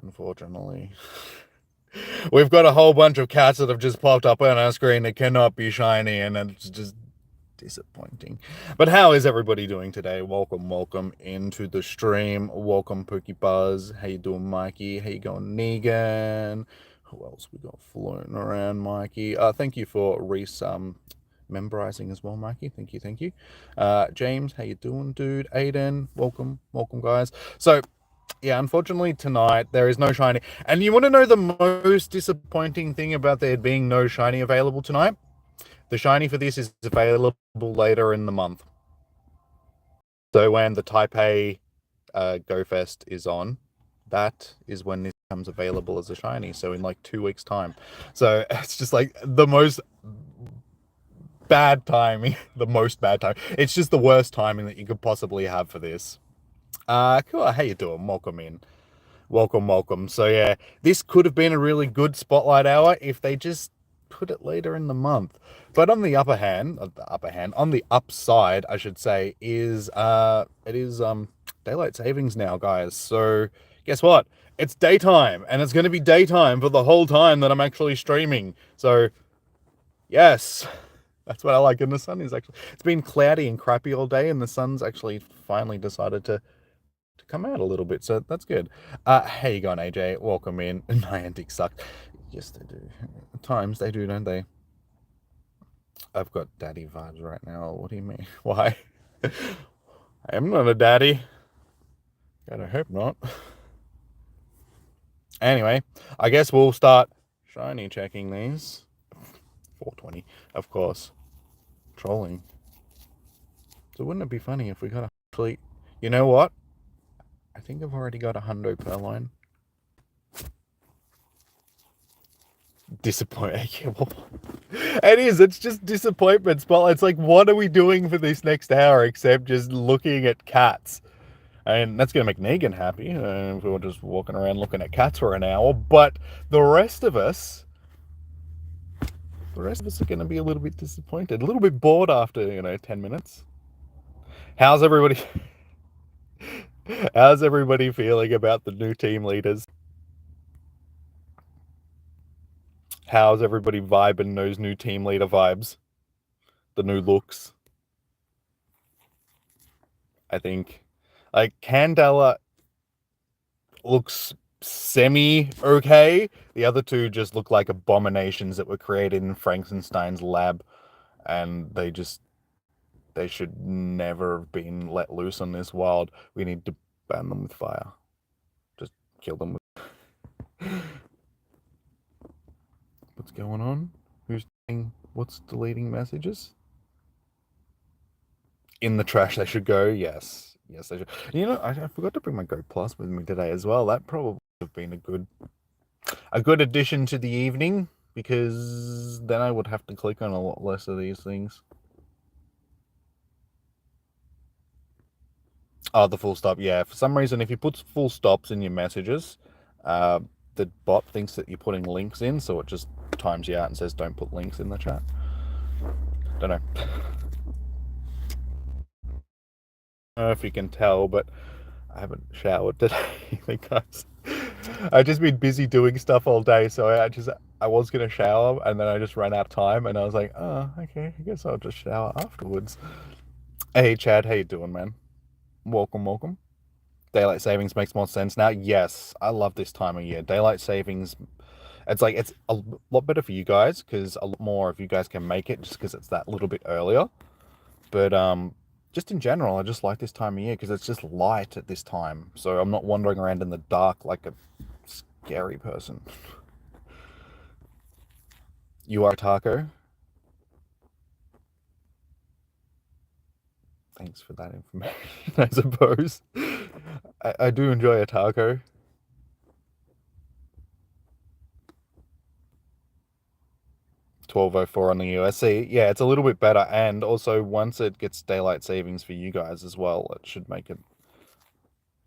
unfortunately. We've got a whole bunch of cats that have just popped up on our screen that cannot be shiny, and it's just disappointing. But how is everybody doing today? Welcome into the stream. Welcome, Pookie Buzz. How you doing, Mikey? How you going, Negan? Who else we got floating around, Mikey? Thank you for memberizing as well, Mikey. Thank you. James, how you doing, dude? Aiden, welcome, guys. So, yeah, unfortunately tonight there is no shiny. And you want to know the most disappointing thing about there being no shiny available tonight? The shiny for this is available later in the month. So when the Taipei Go Fest is on, that is when this becomes available as a shiny. So in like 2 weeks' time. So it's just like the most bad timing. The most bad time. It's just the worst timing that you could possibly have for this. Cool. How you doing? Welcome in. Welcome. So yeah, this could have been a really good spotlight hour if they just put it later in the month. But on the on the upside, I should say, is it is daylight savings now, guys. So guess what? It's daytime, and it's going to be daytime for the whole time that I'm actually streaming. So yes, that's what I like. And the sun is actually, it's been cloudy and crappy all day, and the sun's actually finally decided to come out a little bit, so that's good. How you going, AJ? Welcome in. Niantic sucked. Yes, they do. At times they do, don't they? I've got daddy vibes right now. What do you mean? Why? I am not a daddy. God, I hope not. Anyway, I guess we'll start shiny checking these. 420, of course. Trolling. So wouldn't it be funny if we got actually... You know what? I think I've already got a hundo Purrloin. Disappointing. It is. It's just disappointment. But it's like, what are we doing for this next hour except just looking at cats? And that's going to make Negan happy if we were just walking around looking at cats for an hour. But the rest of us are going to be a little bit disappointed, a little bit bored after 10 minutes. How's everybody? How's everybody feeling about the new team leaders? How's everybody vibing those new team leader vibes? The new looks? I think, like, Candela looks semi-okay. The other two just look like abominations that were created in Frankenstein's lab. And they should never have been let loose on this world. We need to ban them with fire. Just kill them with... What's going on? What's deleting messages? In the trash they should go. Yes, they should. I forgot to bring my Go Plus with me today as well. That probably would have been a good addition to the evening, because then I would have to click on a lot less of these things. Oh, the full stop. Yeah, for some reason, if you put full stops in your messages, the bot thinks that you're putting links in, so it just times you out and says don't put links in the chat. Don't know. I don't know if you can tell, but I haven't showered today because I've just been busy doing stuff all day. So I was gonna shower, and then I just ran out of time, and I was like, oh, okay, I guess I'll just shower afterwards. Hey Chad, how you doing, man? Welcome. Daylight savings makes more sense now. Yes, I love this time of year. Daylight savings, it's a lot better for you guys, because a lot more of you guys can make it just because it's that little bit earlier. But just in general, I just like this time of year because it's just light at this time. So I'm not wandering around in the dark like a scary person. You are a taco? Thanks for that information, I suppose. I do enjoy a taco. $12.04 on the USC. Yeah, it's a little bit better, and also once it gets daylight savings for you guys as well, it should make it,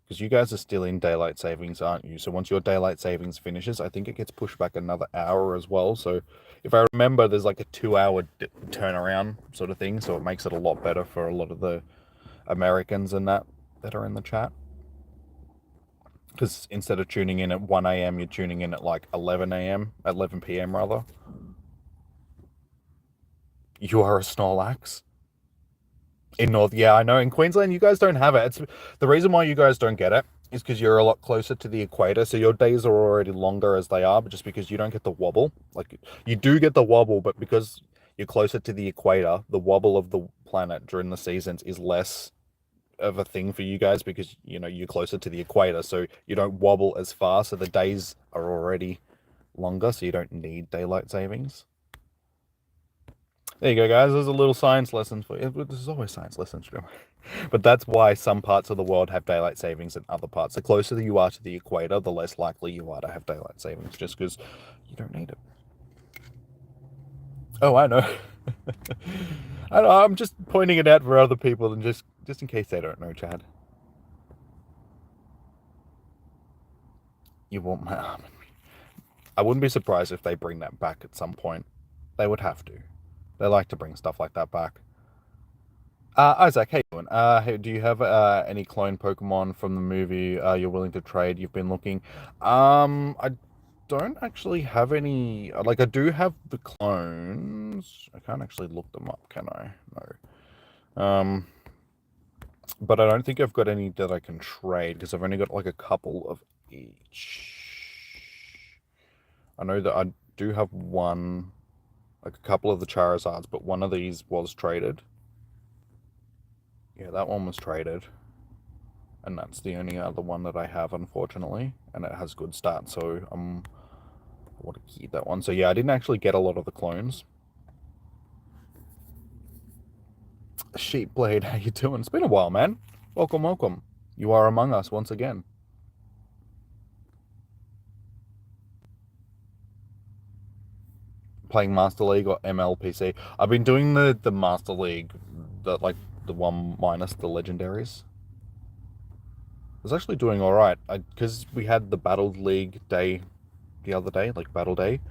because you guys are still in daylight savings, aren't you? So once your daylight savings finishes, I think it gets pushed back another hour as well. So if I remember, there's like a 2-hour turnaround sort of thing, so it makes it a lot better for a lot of the Americans and that are in the chat. Because instead of tuning in at 1 a.m., you're tuning in at like 11 a.m., 11 p.m. rather. You are a Snorlax. In North, yeah, I know. In Queensland, you guys don't have it. It's the reason why you guys don't get it is because you're a lot closer to the equator, so your days are already longer as they are, but just because you don't get the wobble. Like, you do get the wobble, but because you're closer to the equator, the wobble of the planet during the seasons is less of a thing for you guys because, you know, you're closer to the equator, so you don't wobble as fast, so the days are already longer, so you don't need daylight savings. There you go, guys. There's a little science lesson for you. There's always science lessons, but that's why some parts of the world have daylight savings and other parts. The closer you are to the equator, the less likely you are to have daylight savings, just because you don't need it. Oh, I know. I know. I'm just pointing it out for other people, and just in case they don't know, Chad. You want my arm? I wouldn't be surprised if they bring that back at some point. They would have to. They like to bring stuff like that back. Isaac, how you doing? Hey, do you have any clone Pokemon from the movie you're willing to trade? You've been looking. I don't actually have any. Like, I do have the clones. I can't actually look them up, can I? No. But I don't think I've got any that I can trade because I've only got like a couple of each. I know that I do have one, like a couple of the Charizards, but one of these was traded. Yeah, that one was traded. And that's the only other one that I have, unfortunately. And it has good stats, so I want to keep that one. So yeah, I didn't actually get a lot of the clones. Sheepblade, how you doing? It's been a while, man. Welcome, welcome. You are among us once again. Playing Master League or MLPC? I've been doing the Master League, like the one minus the legendaries. I was actually doing all right because we had the Battle League day the other day, like Battle Day.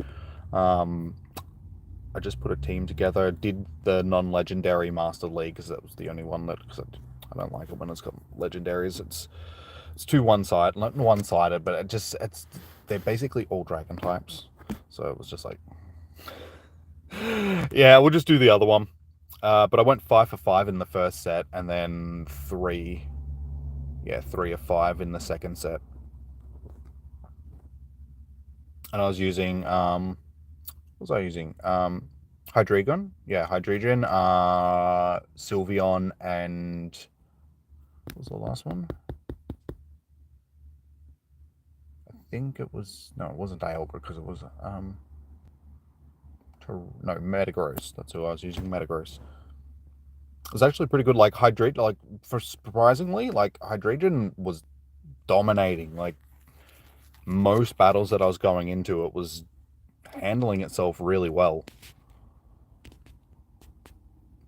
I just put a team together, did the non-legendary Master League because that was the only one that, because I don't like it when it's got legendaries. It's too one-sided, not one-sided, but they're basically all dragon types. So it was just like, yeah, we'll just do the other one. But I went 5 for 5 in the first set, and then 3 of 5 in the second set. And I was using, what was I using? Hydreigon? Yeah, Hydreigon, Sylveon, and what was the last one? I think it was, no, it wasn't Dialga because it was, no, Metagross. That's who I was using, Metagross. It was actually pretty good. Like, surprisingly, like, Hydreigon was dominating. Like, most battles that I was going into, it was handling itself really well.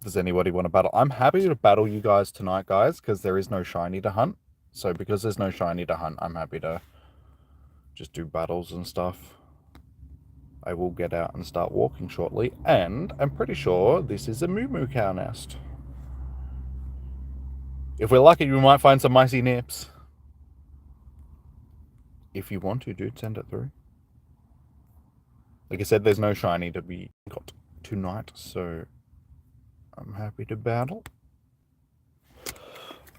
Does anybody want to battle? I'm happy to battle you guys tonight, guys, because there is no shiny to hunt. So because there's no shiny to hunt, I'm happy to just do battles and stuff. I will get out and start walking shortly, and I'm pretty sure this is a Moo cow nest. If we're lucky, we might find some icy nips. If you want to, dude, send it through. Like I said, there's no shiny to be got tonight, so I'm happy to battle.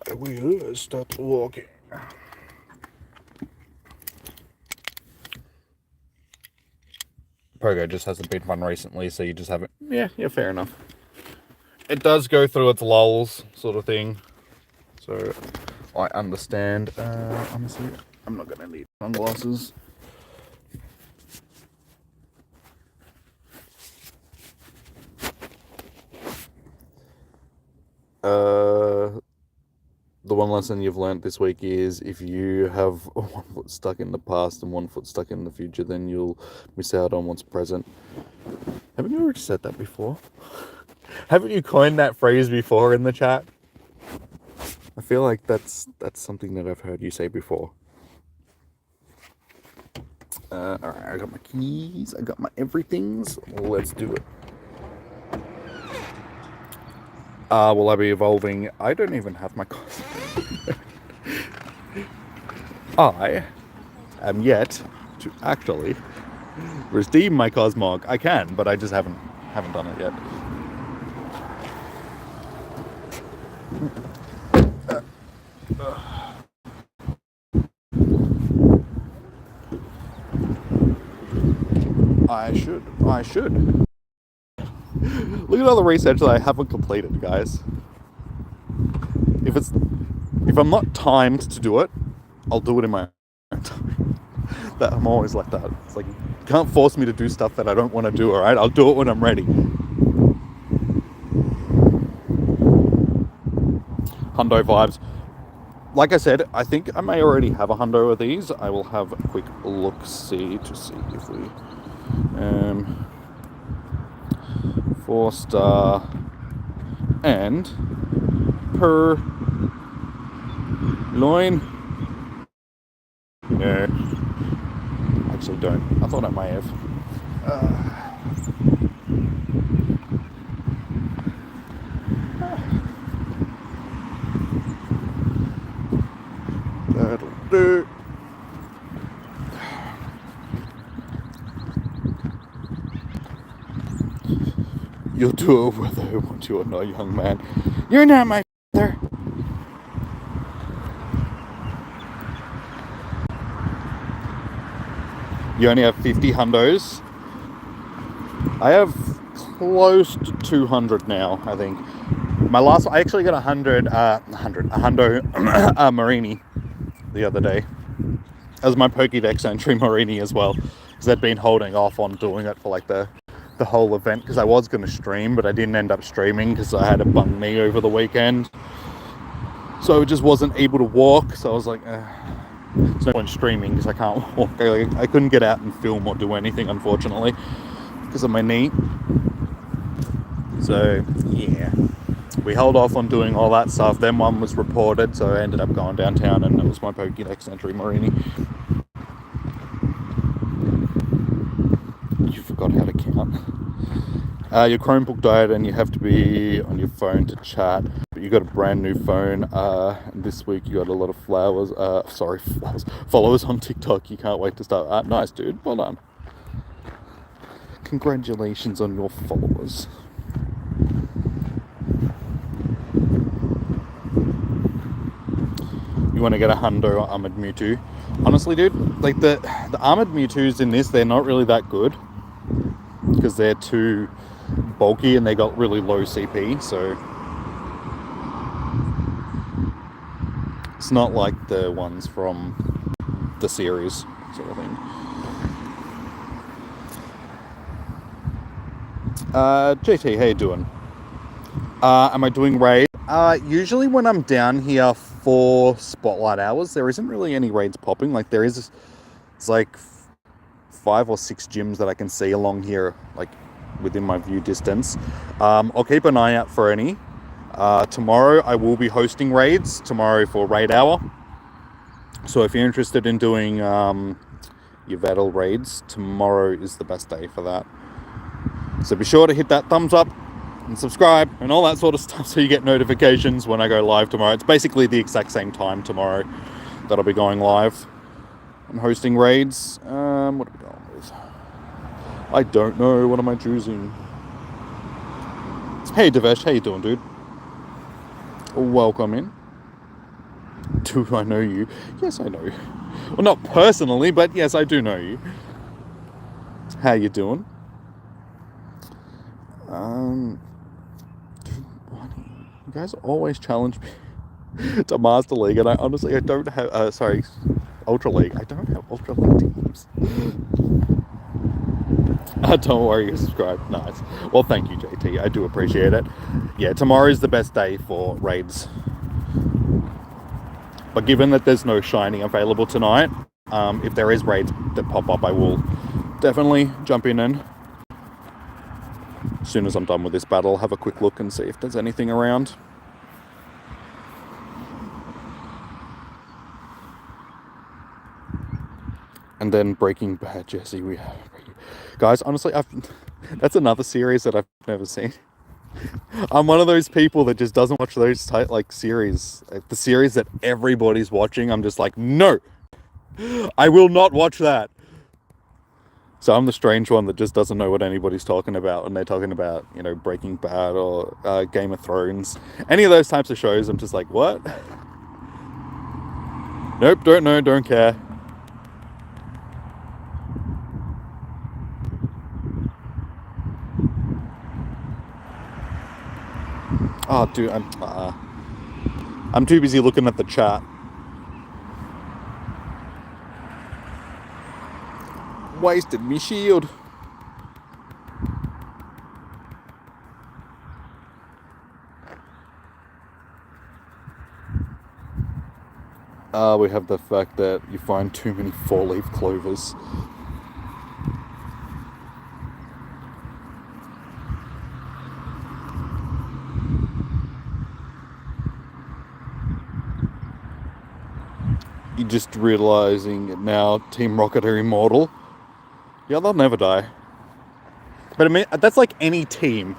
I will start walking. Pogo just hasn't been fun recently, so you just haven't. Yeah, fair enough. It does go through its lulls, sort of thing. So I understand. Honestly, I'm not gonna need sunglasses. The one lesson you've learnt this week is if you have 1 foot stuck in the past and 1 foot stuck in the future, then you'll miss out on what's present. Haven't you already said that before? Haven't you coined that phrase before in the chat? I feel like that's something that I've heard you say before. Alright, I got my keys, I got my everythings. Let's do it. Will I be evolving? I don't even have my costume. I am yet to actually redeem my Cosmog. I can, but I just haven't done it yet. I should. Look at all the research that I haven't completed, guys. If I'm not timed to do it, I'll do it in my own time. I'm always like that. It's like, you can't force me to do stuff that I don't want to do, alright? I'll do it when I'm ready. Hundo vibes. Like I said, I think I may already have a hundo of these. I will have a quick look-see to see if we... 4-star and Purrloin. No, actually don't. I thought I may have. That'll do. You'll do it whether I want you or not, young man. You're not my father. You only have 50 hundos. I have close to 200 now, I think. My last, I actually got a hundo Marini the other day. That was my Pokédex entry Marini as well, because I'd been holding off on doing it for like the whole event, because I was going to stream, but I didn't end up streaming because I had a bung knee over the weekend, so I just wasn't able to walk. So I was like, there's no point streaming because I can't walk. I couldn't get out and film or do anything, unfortunately, because of my knee. So yeah, we held off on doing all that stuff. Then one was reported, so I ended up going downtown, and it was my Pokédex entry Marini. You forgot how to count. Your Chromebook died and you have to be on your phone to chat. But you got a brand new phone. And this week you got a lot of followers on TikTok. You can't wait to start. Nice, dude. Well done. Congratulations on your followers. You want to get a hundo armored Mewtwo? Honestly, dude, like the armored Mewtwo's in this, they're not really that good because they're too bulky and they got really low CP, so it's not like the ones from the series sort of thing. JT, how you doing? Am I doing raid? Usually when I'm down here for Spotlight Hours, there isn't really any raids popping. Like there is, it's like 5 or 6 gyms that I can see along here, like within my view distance. I'll keep an eye out for any. Tomorrow I will be hosting raids tomorrow for raid hour. So if you're interested in doing your battle raids, tomorrow is the best day for that. So be sure to hit that thumbs up and subscribe and all that sort of stuff so you get notifications when I go live tomorrow. It's basically the exact same time tomorrow that I'll be going live and hosting raids. What are we going with? I don't know. What am I choosing? Hey Devesh, how you doing, dude? Welcome in. Do I know you? Yes, I know. Well, not personally, but yes, I do know you. How you doing? You guys always challenge me to Master League, and I don't have, Ultra League. I don't have Ultra League teams. Don't worry, you subscribe. Nice. Well, thank you, JT. I do appreciate it. Yeah, tomorrow is the best day for raids. But given that there's no shiny available tonight, if there is raids that pop up, I will definitely jump in and as soon as I'm done with this battle, have a quick look and see if there's anything around. And then Breaking Bad, Jesse. Guys, honestly, that's another series that I've never seen. I'm one of those people that just doesn't watch those series. The series that everybody's watching, I'm just like, no, I will not watch that. So I'm the strange one that just doesn't know what anybody's talking about when they're talking about, you know, Breaking Bad or Game of Thrones. Any of those types of shows, I'm just like, what? Nope, don't know, don't care. Oh, dude, I'm too busy looking at the chat. Wasted me shield. We have the fact that you find too many four-leaf clovers. You're just realizing it now, Team Rocket are immortal. Yeah, they'll never die. But I mean, that's like any team.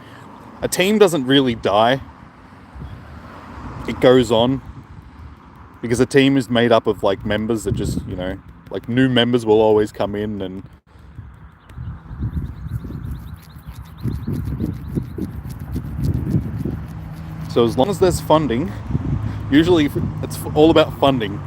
A team doesn't really die. It goes on. Because a team is made up of, like, members that just, you know, like, new members will always come in and... So as long as there's funding, usually it's all about funding.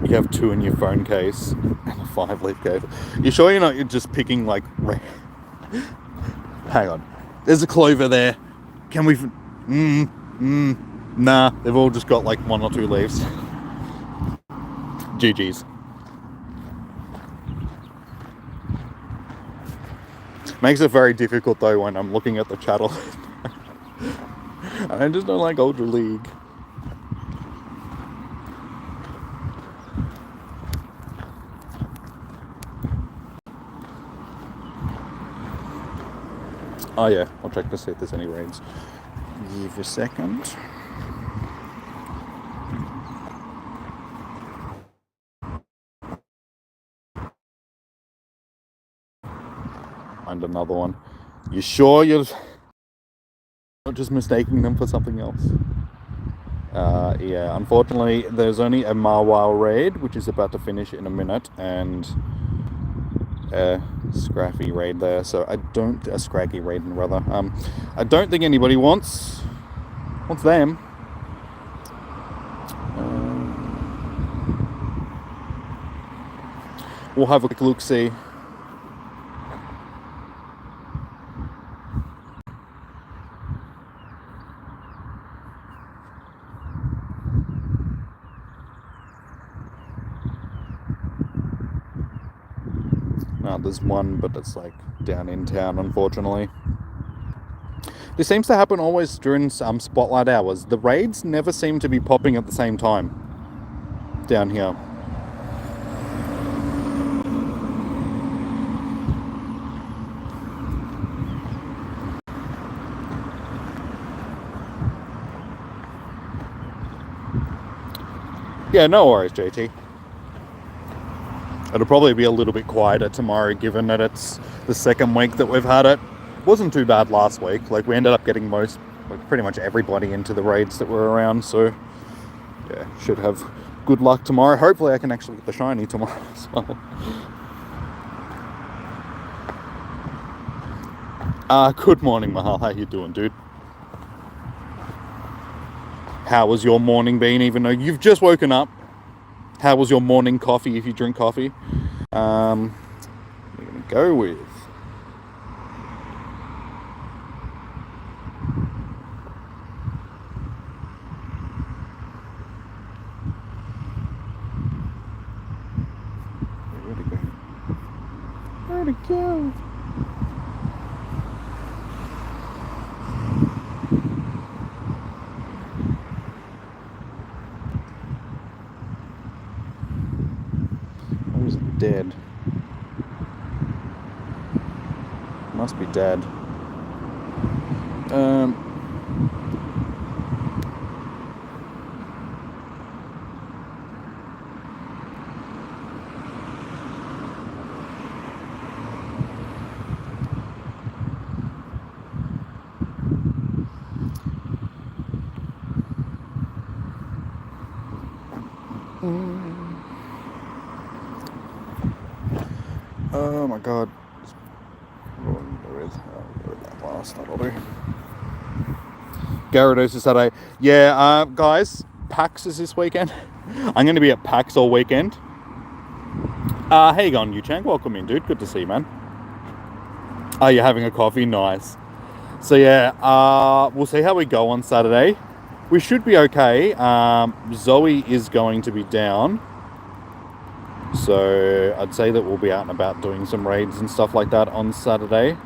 You have 2 in your phone case and a 5-leaf cable. You sure you're not just picking, like... Hang on. There's a clover there. Can we... Nah, they've all just got like 1 or 2 leaves. GG's. Makes it very difficult though when I'm looking at the chat all the time. I just don't like Ultra League. Oh yeah, I'll check to see if there's any raids. Give a second. Find another one. You sure you're not just mistaking them for something else? Yeah, unfortunately there's only a Marwile raid, which is about to finish in a minute, and Scraffy raid there, so I don't... a Scraggy raid rather. I don't think anybody wants them. We'll have a quick look-see. There's one, but it's like down in town, unfortunately. This seems to happen always during spotlight hours. The raids never seem to be popping at the same time down here. Yeah, no worries, JT. It'll probably be a little bit quieter tomorrow, given that it's the second week that we've had it. Wasn't too bad last week. Like, we ended up getting pretty much everybody into the raids that were around. So, yeah, should have good luck tomorrow. Hopefully I can actually get the shiny tomorrow as well. Good morning, Mahal. How you doing, dude? How was your morning been, even though you've just woken up? How was your morning coffee, if you drink coffee? We're going to go with... Where'd it go? Where'd it go? Dead. Must be dead. god. That last, that'll do. Gyarados is Saturday. Yeah, guys, PAX is this weekend. I'm going to be at PAX all weekend. How you going, Yu-Chang? Welcome in, dude. Good to see you, man. Oh, you're having a coffee? Nice. So yeah, we'll see how we go on Saturday. We should be okay. Zoe is going to be down. So I'd say that we'll be out and about doing some raids and stuff like that on Saturday.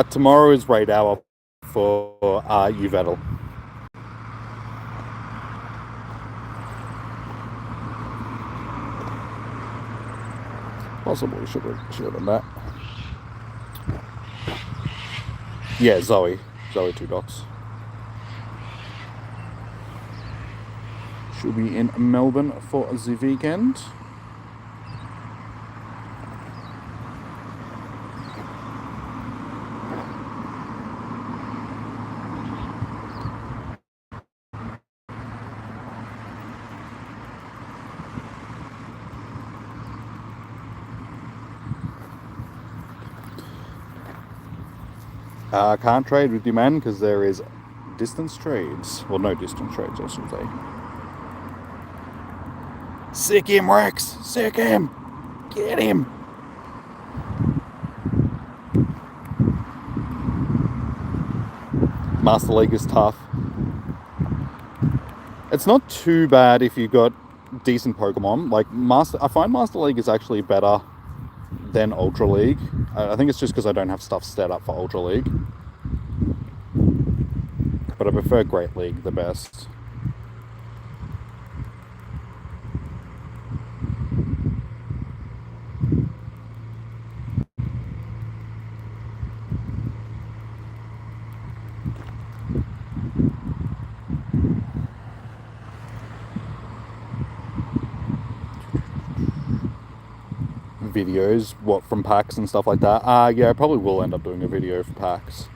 Tomorrow is raid hour for Uvattle. Possibly should have done that. Yeah, Zoe 2 docs. She'll be in Melbourne for the weekend. Can't trade with you, man, because there is distance trades. Well, no distance trades, I should say. Sick him, Rex! Sick him! Get him! Master League is tough. It's not too bad if you got decent Pokemon. Like, I find Master League is actually better than Ultra League. I think it's just because I don't have stuff set up for Ultra League. But I prefer Great League the best. Videos, what, from PAX and stuff like that? Yeah, I probably will end up doing a video for PAX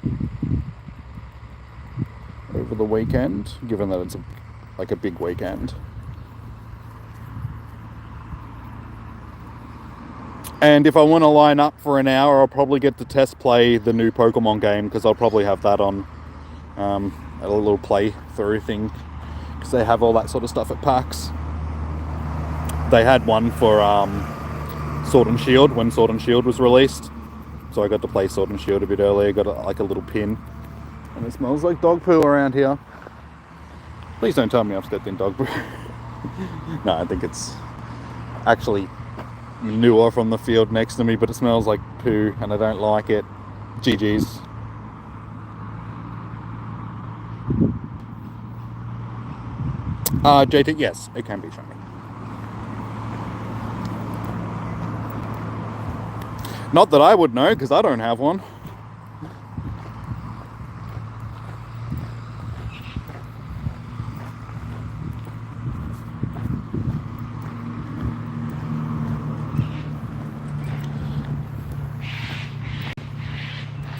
over the weekend, given that it's a big weekend. And if I want to line up for an hour, I'll probably get to test play the new Pokemon game, because I'll probably have that on a little play through thing, because they have all that sort of stuff at PAX. They had one for Sword and Shield when Sword and Shield was released, so I got to play Sword and Shield a bit earlier. Got a little pin, and it smells like dog poo around here. Please don't tell me I've stepped in dog poo. No, I think it's actually manure from the field next to me, but it smells like poo and I don't like it. GG's. JT, yes, it can be shiny. Not that I would know, because I don't have one.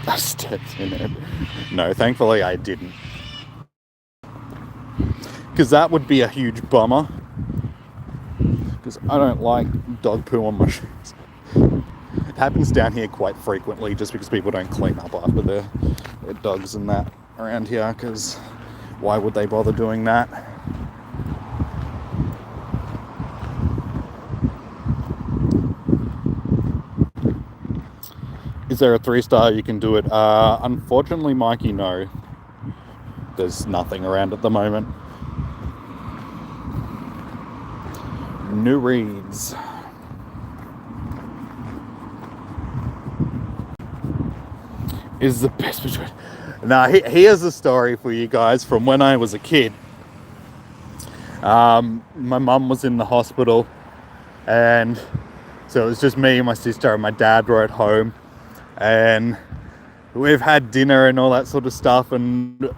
I stepped in it. No, thankfully I didn't. Because that would be a huge bummer. Because I don't like dog poo on my shoes. It happens down here quite frequently, just because people don't clean up after their dogs and that around here, because why would they bother doing that? Is there a 3-star you can do it? Unfortunately, Mikey, no. There's nothing around at the moment. New reads. Is the best between. Now, here's a story for you guys from when I was a kid. My mum was in the hospital, and so it was just me and my sister, and my dad were at home, and we've had dinner and all that sort of stuff, and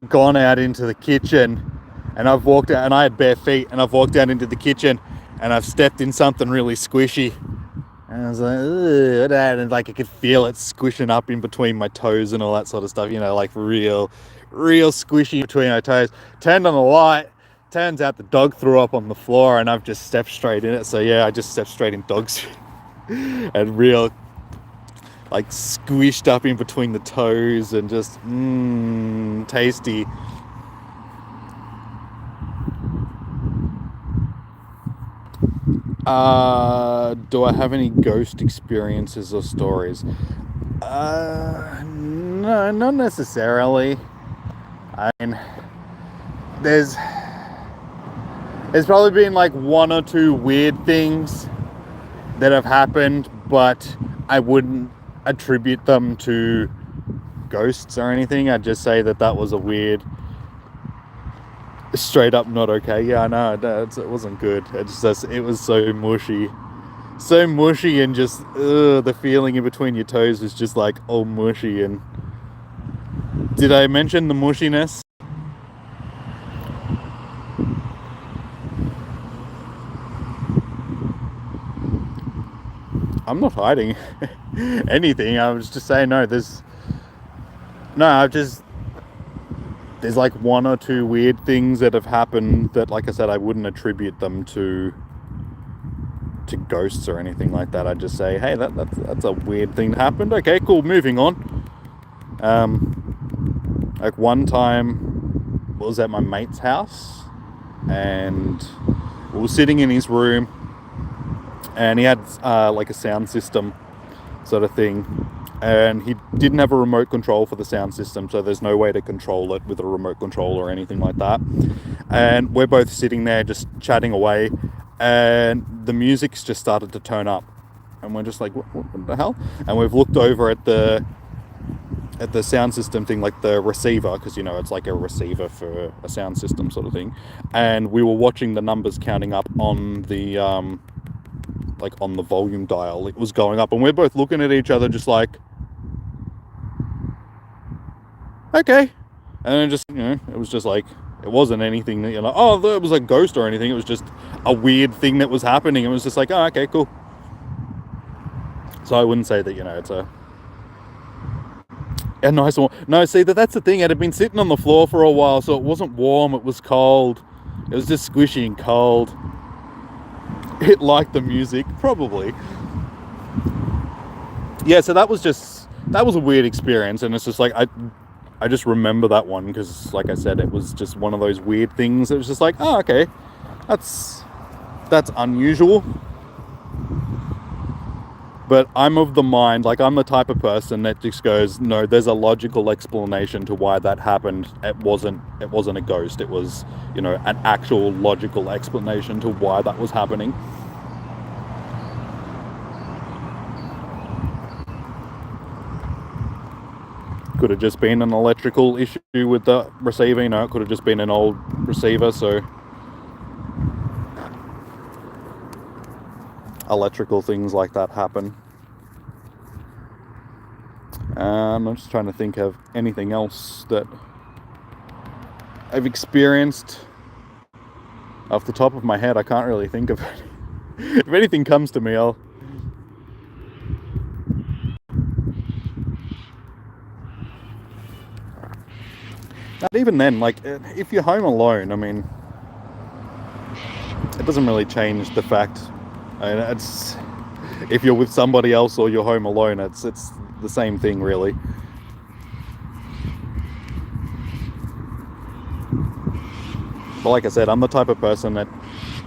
gone out into the kitchen, and I've walked out, and I had bare feet, and I've walked out into the kitchen, and I've stepped in something really squishy, And I was like, ugh, and like I could feel it squishing up in between my toes and all that sort of stuff, you know, like real squishy between my toes. Turned on the light, turns out the dog threw up on the floor and I've just stepped straight in it. So yeah, I just stepped straight in dog shit and real like squished up in between the toes and just tasty. Do I have any ghost experiences or stories? No, not necessarily. I mean, there's probably been like one or two weird things that have happened, but I wouldn't attribute them to ghosts or anything. I'd just say that was a weird, straight up not okay. Yeah, I know, it wasn't good. It was so mushy. So mushy, and just the feeling in between your toes was just like all mushy. And did I mention the mushiness? I'm not hiding anything. I was just saying there's like one or two weird things that have happened that, like I said, I wouldn't attribute them to ghosts or anything like that. I'd just say, hey, that's a weird thing that happened. Okay, cool, moving on. Like one time I was at my mate's house and we were sitting in his room and he had like a sound system sort of thing, and he didn't have a remote control for the sound system, so there's no way to control it with a remote control or anything like that. And we're both sitting there just chatting away, and the music's just started to turn up, and we're just like, what the hell? And we've looked over at the sound system thing, like the receiver, because, you know, it's like a receiver for a sound system sort of thing, and we were watching the numbers counting up on the like on the volume dial. It was going up, and we're both looking at each other just like, okay. And then just, you know, it was just like, it wasn't anything that, you know, oh, it was a ghost or anything. It was just a weird thing that was happening. It was just like, oh, okay, cool. So I wouldn't say that, you know, it's a nice one. No, see, that's the thing. It had been sitting on the floor for a while, so it wasn't warm, it was cold. It was just squishy and cold. It liked the music, probably. Yeah, so that was a weird experience, and it's just like, I just remember that one because, like I said, it was just one of those weird things. It was just like, oh, okay, that's unusual. But I'm of the mind, like, I'm the type of person that just goes, no, there's a logical explanation to why that happened. It wasn't a ghost. It was, you know, an actual logical explanation to why that was happening. Could have just been an electrical issue with the receiver, you know, it could have just been an old receiver, so electrical things like that happen. I'm just trying to think of anything else that I've experienced. Off the top of my head, I can't really think of it. If anything comes to me, I'll... Not even then, like, if you're home alone, I mean, it doesn't really change the fact. I mean, it's, if you're with somebody else or you're home alone, it's the same thing, really. But like I said, I'm the type of person that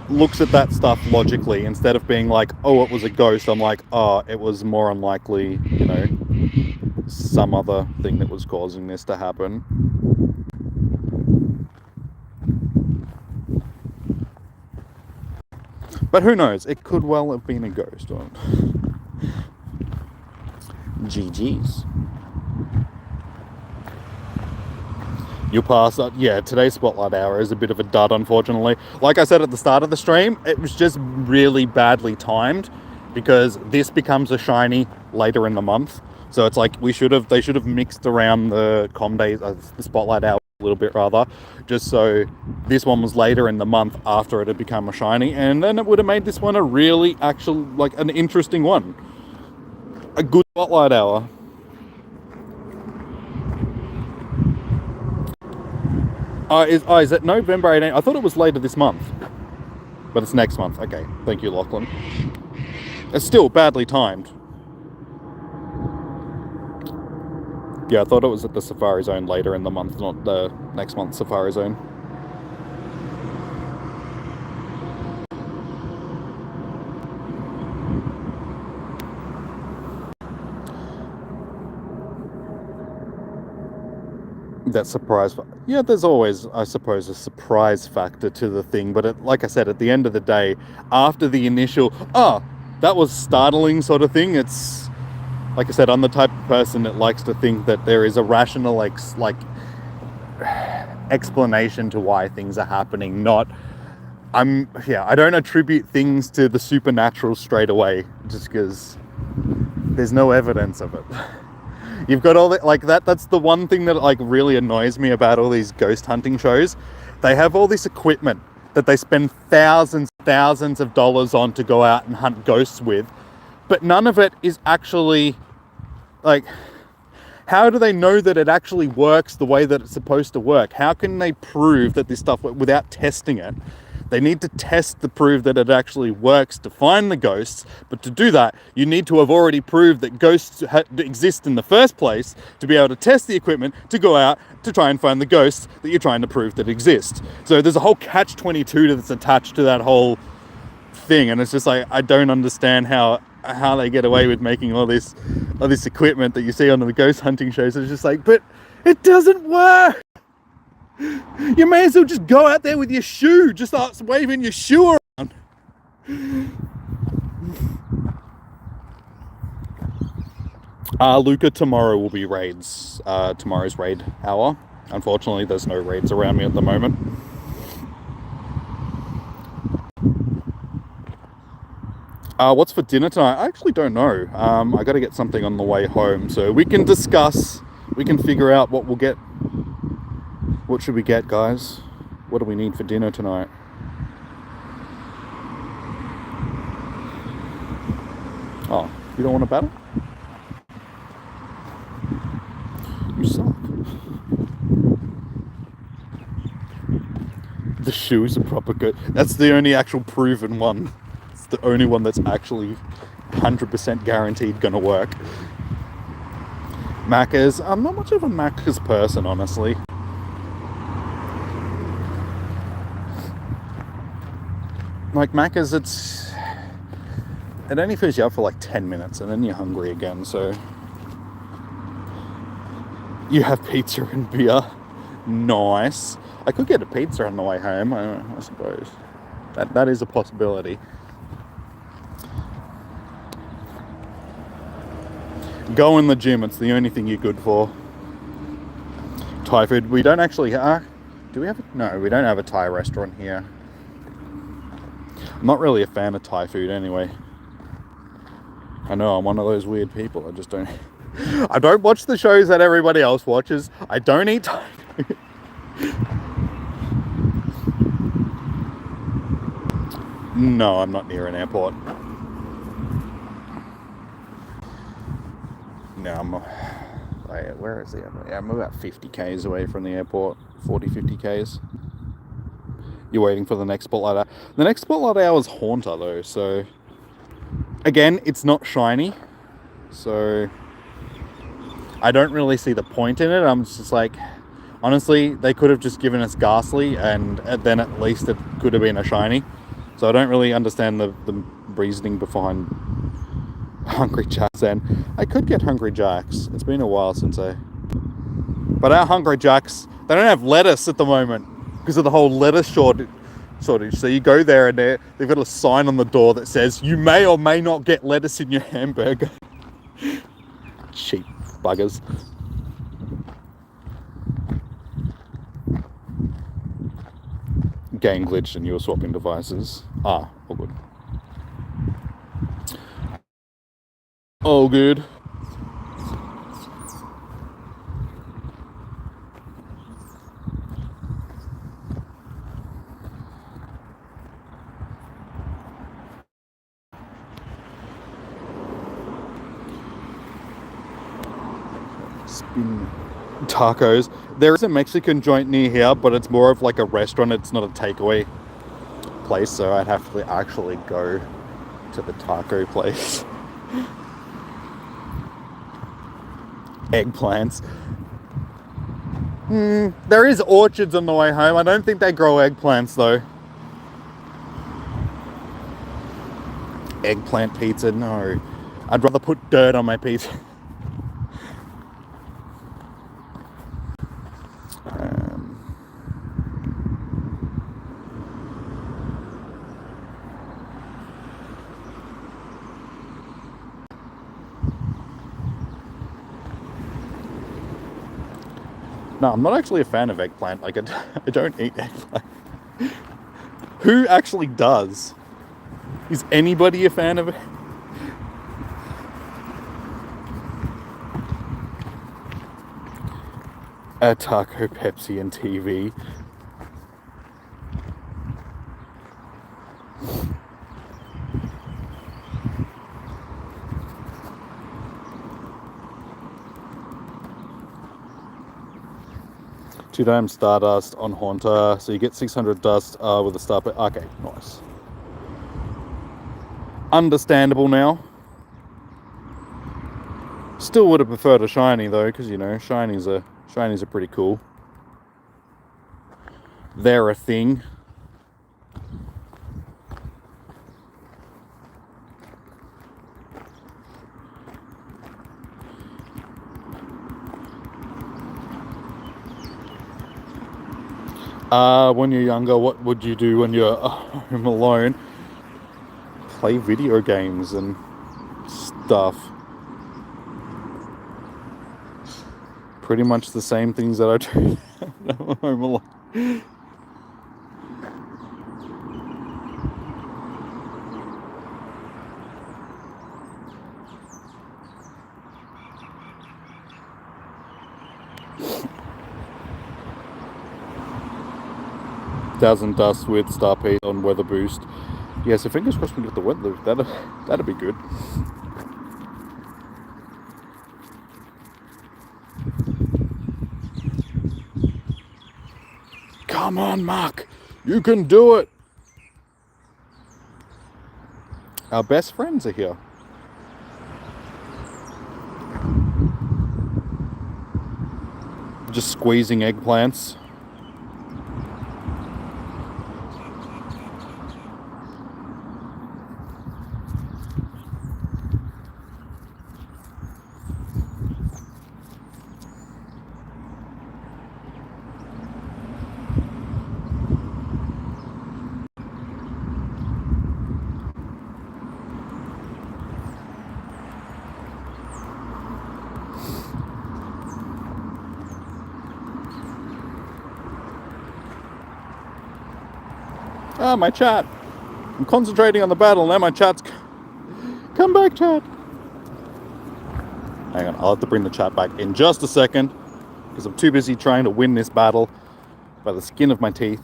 looks at that stuff logically. Instead of being like, oh, it was a ghost, I'm like, oh, it was more unlikely, you know, some other thing that was causing this to happen. But who knows? It could well have been a ghost. GG's. You'll pass that. Yeah, today's Spotlight Hour is a bit of a dud, unfortunately. Like I said at the start of the stream, it was just really badly timed because this becomes a shiny later in the month. So it's like they should have mixed around the Com Days, the Spotlight Hour a little bit rather, just so this one was later in the month after it had become a shiny, and then it would have made this one a really actual, like, an interesting one. A good spotlight hour. Is it November 18th? I thought it was later this month. But it's next month. Okay, thank you, Lachlan. It's still badly timed. Yeah, I thought it was at the Safari Zone later in the month, not the next month's Safari Zone. That surprise, yeah, there's always, I suppose, a surprise factor to the thing, but like I said, at the end of the day, after the initial, that was startling sort of thing, it's, like I said, I'm the type of person that likes to think that there is a rational, like explanation to why things are happening, I don't attribute things to the supernatural straight away, just because there's no evidence of it. You've got all that, like, that's the one thing that, like, really annoys me about all these ghost hunting shows. They have all this equipment that they spend thousands of dollars on to go out and hunt ghosts with, but none of it is actually, like, how do they know that it actually works the way that it's supposed to work? How can they prove that this stuff, without testing it? They need to test to prove that it actually works to find the ghosts, but to do that, you need to have already proved that ghosts exist in the first place to be able to test the equipment to go out to try and find the ghosts that you're trying to prove that exist. So there's a whole catch-22 that's attached to that whole thing, and it's just like, I don't understand how they get away with making all this equipment that you see on the ghost hunting shows. It's just like, but it doesn't work. You may as well just go out there with your shoe, just start waving your shoe around. Luca, tomorrow will be raids. Tomorrow's raid hour. Unfortunately, there's no raids around me at the moment. What's for dinner tonight? I actually don't know. I got to get something on the way home, so we can discuss. We can figure out what we'll get. What should we get, guys? What do we need for dinner tonight? Oh, you don't want to battle? You suck. The shoe is a proper good. That's the only actual proven one. It's the only one that's actually 100% guaranteed gonna work. Macca's. I'm not much of a Macca's person, honestly. Like, Macca's, it only fills you up for like 10 minutes and then you're hungry again, so you have pizza and beer. Nice. I could get a pizza on the way home, I suppose. That is a possibility. Go in the gym, it's the only thing you're good for. Thai food, we don't actually have... Do we have... No, we don't have a Thai restaurant here. I'm not really a fan of Thai food anyway. I know, I'm one of those weird people. I just don't... I don't watch the shows that everybody else watches. I don't eat Thai food. No, I'm not near an airport. No, where is the airport? Yeah, I'm about 50 k's away from the airport. 50 k's. You're waiting for the next spotlight hour. The next spotlight hour is Haunter, though, so... Again, it's not shiny, so... I don't really see the point in it. I'm just like... Honestly, they could have just given us Ghastly, and then at least it could have been a shiny. So I don't really understand the reasoning behind Hungry Jacks, and I could get Hungry Jacks. It's been a while since I... But our Hungry Jacks, they don't have lettuce at the moment, because of the whole lettuce shortage. So you go there and they've got a sign on the door that says, you may or may not get lettuce in your hamburger. Cheap buggers. Game glitched and you were swapping devices. All good. All good. spin tacos. There is a Mexican joint near here, but it's more of like a restaurant. It's not a takeaway place, so I'd have to actually go to the taco place. Eggplants. There is orchards on the way home. I don't think they grow eggplants though. Eggplant pizza, no. I'd rather put dirt on my pizza. No, I'm not actually a fan of eggplant. Like, I don't eat eggplant. Who actually does? Is anybody a fan of it? A taco, Pepsi, and TV. $2 Stardust on Haunter, so you get 600 dust with a star. Okay, nice. Understandable now. Still would have preferred a shiny though, because you know shinies are pretty cool. They're a thing. When you're younger, what would you do when you're home alone? Play video games and stuff. Pretty much the same things that I do when I'm home alone. Thousand dust with star piece on weather boost. Yeah, so fingers crossed we get the weather. That'd be good. Come on, Mark. You can do it. Our best friends are here. Just squeezing eggplants. Ah, my chat. I'm concentrating on the battle, now my chat's... Come back, chat. Hang on, I'll have to bring the chat back in just a second, because I'm too busy trying to win this battle by the skin of my teeth.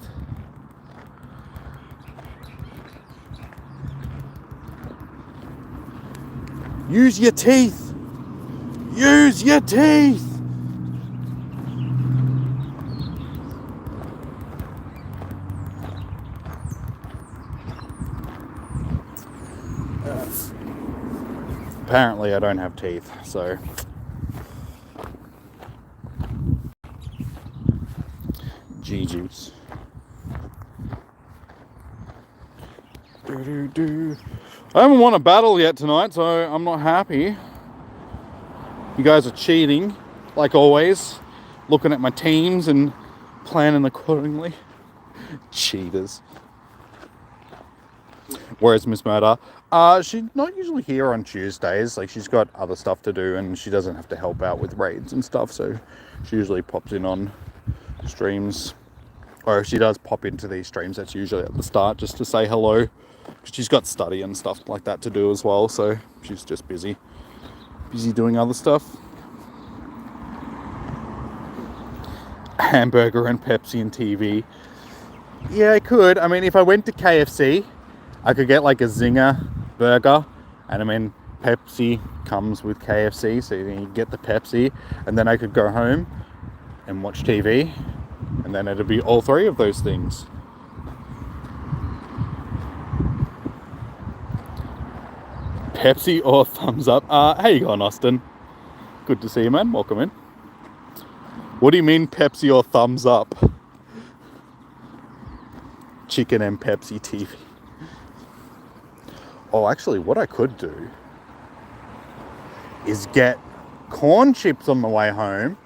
Use your teeth! Use your teeth! Apparently I don't have teeth, so... G-juice. I haven't won a battle yet tonight, so I'm not happy. You guys are cheating, like always. Looking at my teams and planning accordingly. Cheaters. Whereas Miss Murder, she's not usually here on Tuesdays. Like, she's got other stuff to do and she doesn't have to help out with raids and stuff, so she usually pops in on streams. Or if she does pop into these streams, that's usually at the start just to say hello. She's got study and stuff like that to do as well, so she's just busy doing other stuff. Hamburger and Pepsi and TV. Yeah, I could. I mean, if I went to KFC, I could get like a Zinger burger, and I mean, Pepsi comes with KFC, so you get the Pepsi, and then I could go home and watch TV, and then it'd be all three of those things. Pepsi or thumbs up? How you going, Austin? Good to see you, man. Welcome in. What do you mean Pepsi or thumbs up? Chicken and Pepsi TV. Oh, actually, what I could do is get corn chips on the way home,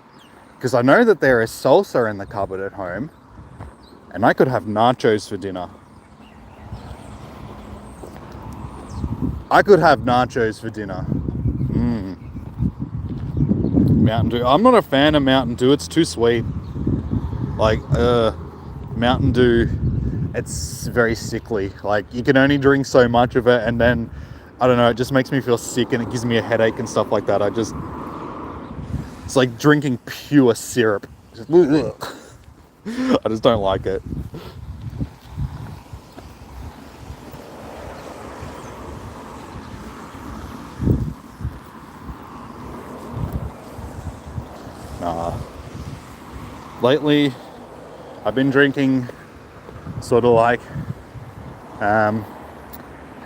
because I know that there is salsa in the cupboard at home, and I could have nachos for dinner. Mountain Dew. I'm not a fan of Mountain Dew. It's too sweet. Like, Mountain Dew, it's very sickly. Like, you can only drink so much of it, and then, I don't know, it just makes me feel sick, and it gives me a headache and stuff like that. It's like drinking pure syrup. I just don't like it. Lately, I've been drinking sort of like, how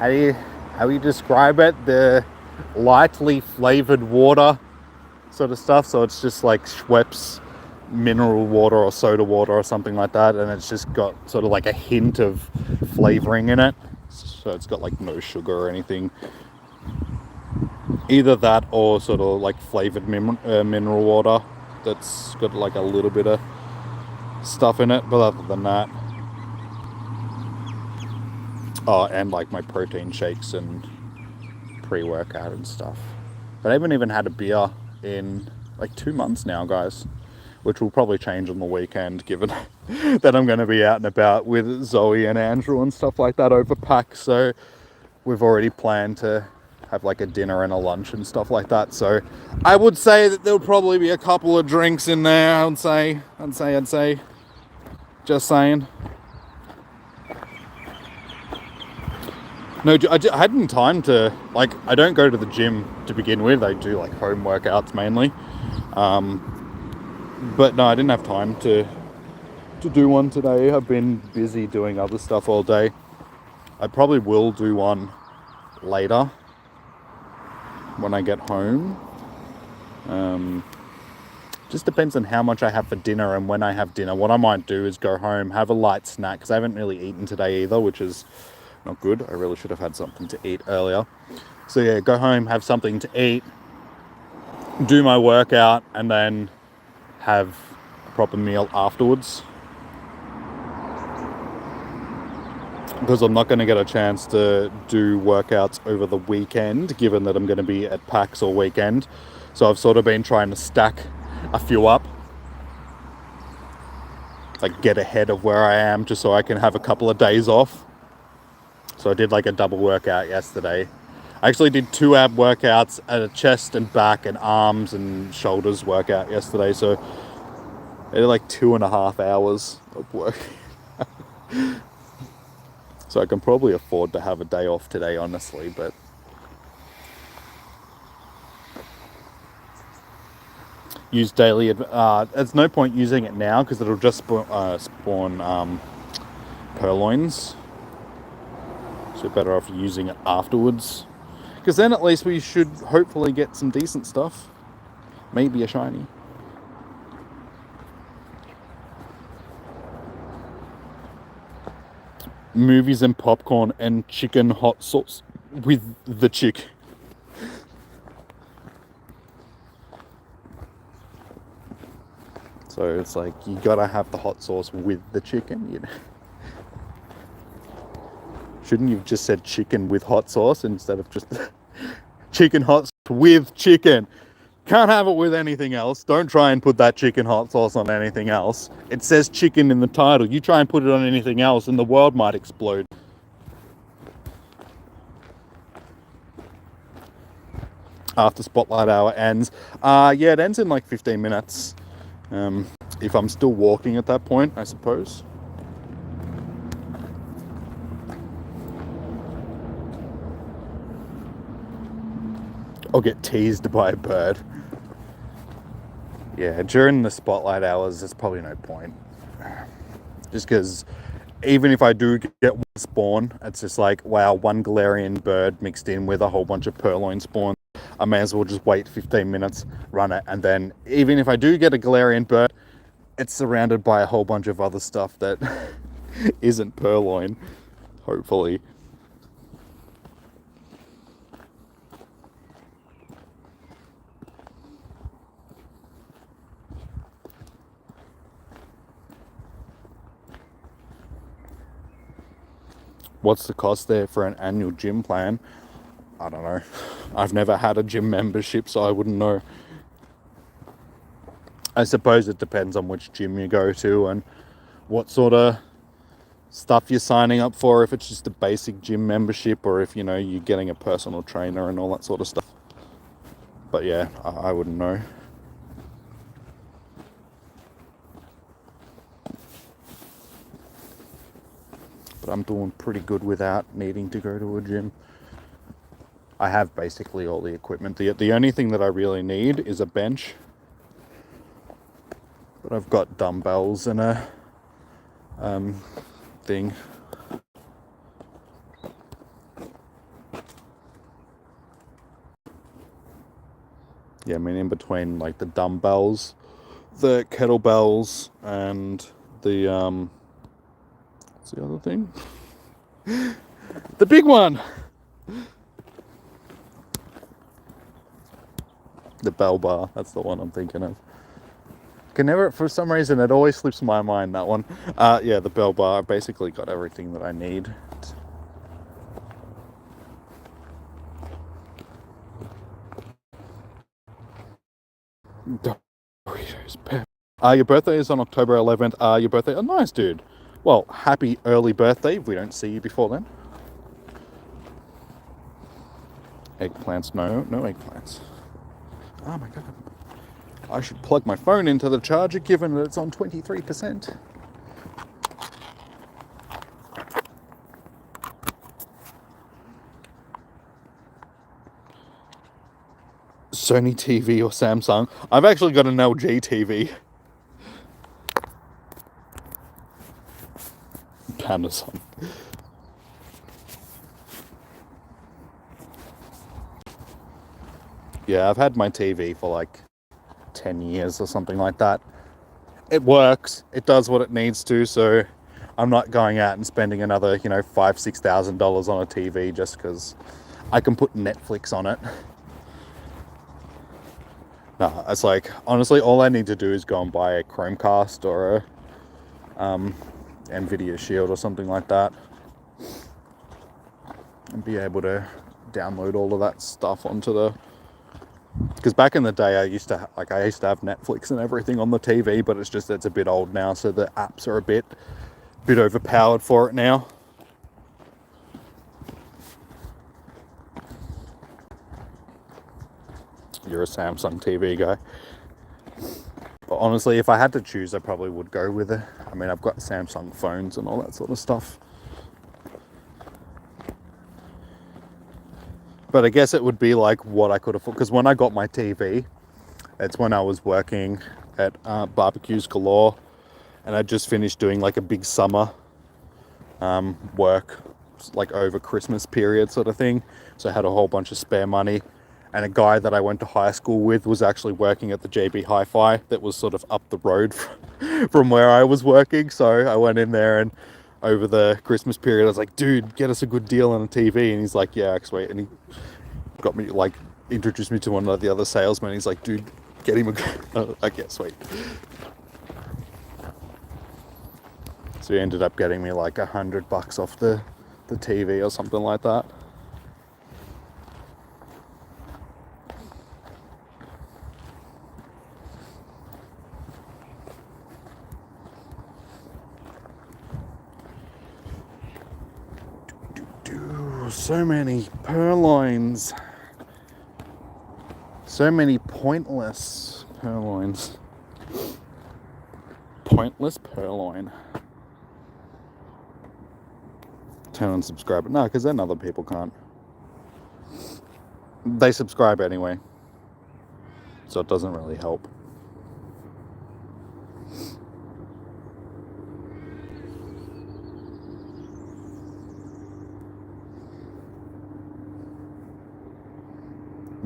do you describe it? The lightly flavored water sort of stuff. So it's just like Schweppes mineral water or soda water or something like that, and it's just got sort of like a hint of flavoring in it. So it's got like no sugar or anything. Either that or sort of like flavored mineral water that's got like a little bit of stuff in it, but other than that, and like my protein shakes and pre-workout and stuff. But I haven't even had a beer in like 2 months now, guys, which will probably change on the weekend, given that I'm going to be out and about with Zoe and Andrew and stuff like that over PAX. So we've already planned to have like a dinner and a lunch and stuff like that. So I would say that there'll probably be a couple of drinks in there. I'd say. Just saying. No, I hadn't time to, like, I don't go to the gym to begin with. I do like home workouts mainly. But no, I didn't have time to do one today. I've been busy doing other stuff all day. I probably will do one later when I get home. Just depends on how much I have for dinner and when I have dinner. What I might do is go home, have a light snack, because I haven't really eaten today either, which is not good. I really should have had something to eat earlier. So yeah, go home, have something to eat, do my workout, and then have a proper meal afterwards. Because I'm not going to get a chance to do workouts over the weekend, given that I'm going to be at PAX all weekend. So I've sort of been trying to stack a few up, like get ahead of where I am, just so I can have a couple of days off. So I did like a double workout yesterday. I actually did 2 ab workouts, a chest and back and arms and shoulders workout yesterday. So I did like 2.5 hours of work. So I can probably afford to have a day off today, honestly, but use daily. There's no point using it now because it'll just spawn purloins. So better off using it afterwards, because then at least we should hopefully get some decent stuff. Maybe a shiny. Movies and popcorn and chicken hot sauce with the chick. So it's like, you gotta have the hot sauce with the chicken, you know. Shouldn't you have just said chicken with hot sauce instead of just chicken hot sauce with chicken? Can't have it with anything else. Don't try and put that chicken hot sauce on anything else. It says chicken in the title. You try and put it on anything else and the world might explode. After Spotlight Hour ends. Yeah, it ends in like 15 minutes. If I'm still walking at that point, I suppose. or get teased by a bird. Yeah, during the spotlight hours, there's probably no point. Just because even if I do get one spawn, it's just like, wow, one Galarian bird mixed in with a whole bunch of Purrloin spawns. I may as well just wait 15 minutes, run it, and then even if I do get a Galarian bird, it's surrounded by a whole bunch of other stuff that isn't Purrloin, hopefully. What's the cost there for an annual gym plan? I don't know. I've never had a gym membership, so I wouldn't know. I suppose it depends on which gym you go to and what sort of stuff you're signing up for, if it's just a basic gym membership or if, you know, you're getting a personal trainer and all that sort of stuff. But yeah, I wouldn't know. But I'm doing pretty good without needing to go to a gym. I have basically all the equipment. The only thing that I really need is a bench. But I've got dumbbells and a thing. Yeah, I mean, in between like the dumbbells, the kettlebells, and the what's the other thing? The big one. The bell bar. That's the one I'm thinking of. Can never, for some reason, it always slips my mind, that one. Yeah, the bell bar. I basically got everything that I need. Doritos, pep. Your birthday is on October 11th. Your birthday... Oh, nice, dude. Well, happy early birthday if we don't see you before then. Eggplants. No eggplants. Oh my god. I should plug my phone into the charger given that it's on 23%. Sony TV or Samsung. I've actually got an LG TV. Panasonic. Yeah, I've had my TV for like 10 years or something like that. It works. It does what it needs to, so I'm not going out and spending another, you know, $5,000-$6,000 on a TV just because I can put Netflix on it. No, it's like, honestly, all I need to do is go and buy a Chromecast or a Nvidia Shield or something like that and be able to download all of that stuff onto the... Because back in the day, I used to have Netflix and everything on the TV, but it's a bit old now, so the apps are a bit overpowered for it now. You're a Samsung TV guy. But honestly, if I had to choose, I probably would go with it. I mean, I've got Samsung phones and all that sort of stuff. But I guess it would be like what I could afford. Because when I got my TV, it's when I was working at Barbecues Galore. And I just finished doing like a big summer work, like over Christmas period sort of thing. So I had a whole bunch of spare money. And a guy that I went to high school with was actually working at the JB Hi-Fi that was sort of up the road from where I was working. So I went in there and over the Christmas period, I was like, dude, get us a good deal on a TV. And he's like, yeah, sweet. And he got me, like, introduced me to one of the other salesmen. He's like, dude, get him a... Like, yeah, sweet. So he ended up getting me like $100 off the TV or something like that. So many purloins. So many pointless purloins. Pointless purloin. Turn on subscribe. No, because then other people can't. They subscribe anyway, so it doesn't really help.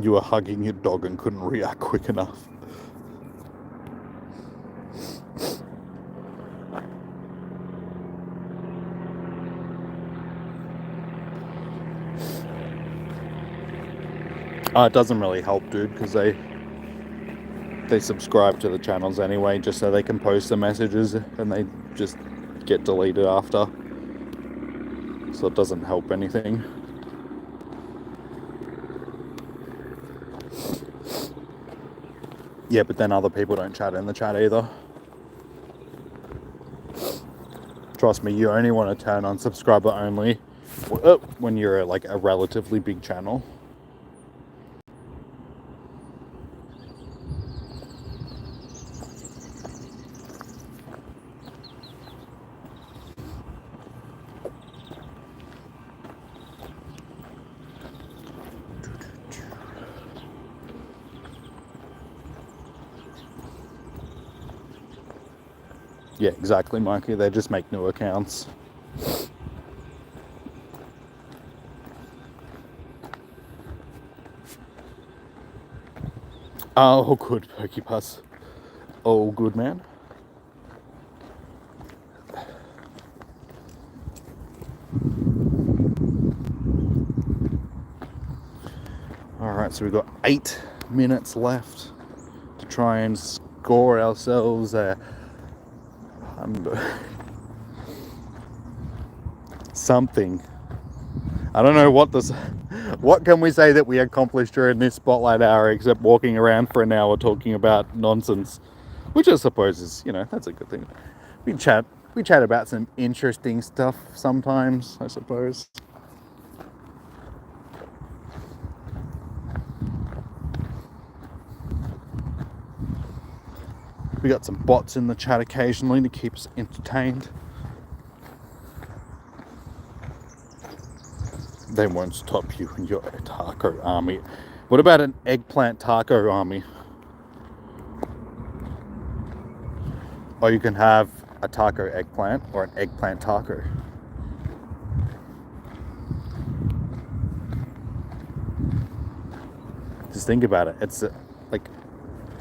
You were hugging your dog and couldn't react quick enough. It doesn't really help, dude, because they subscribe to the channels anyway, just so they can post the messages, and they just get deleted after. So it doesn't help anything. Yeah, but then other people don't chat in the chat either. Trust me, you only want to turn on subscriber only when you're like a relatively big channel. Yeah, exactly, Mikey. They just make new accounts. Oh, good, Pokepass. Oh, good, man. Alright, so we've got 8 minutes left to try and score ourselves something. I don't know what can we say that we accomplished during this spotlight hour except walking around for an hour talking about nonsense, which I suppose is, that's a good thing. We chat about some interesting stuff sometimes, I suppose. We got some bots in the chat occasionally to keep us entertained. They won't stop you in your taco army. What about an eggplant taco army? Or you can have a taco eggplant or an eggplant taco. Just think about it. It's like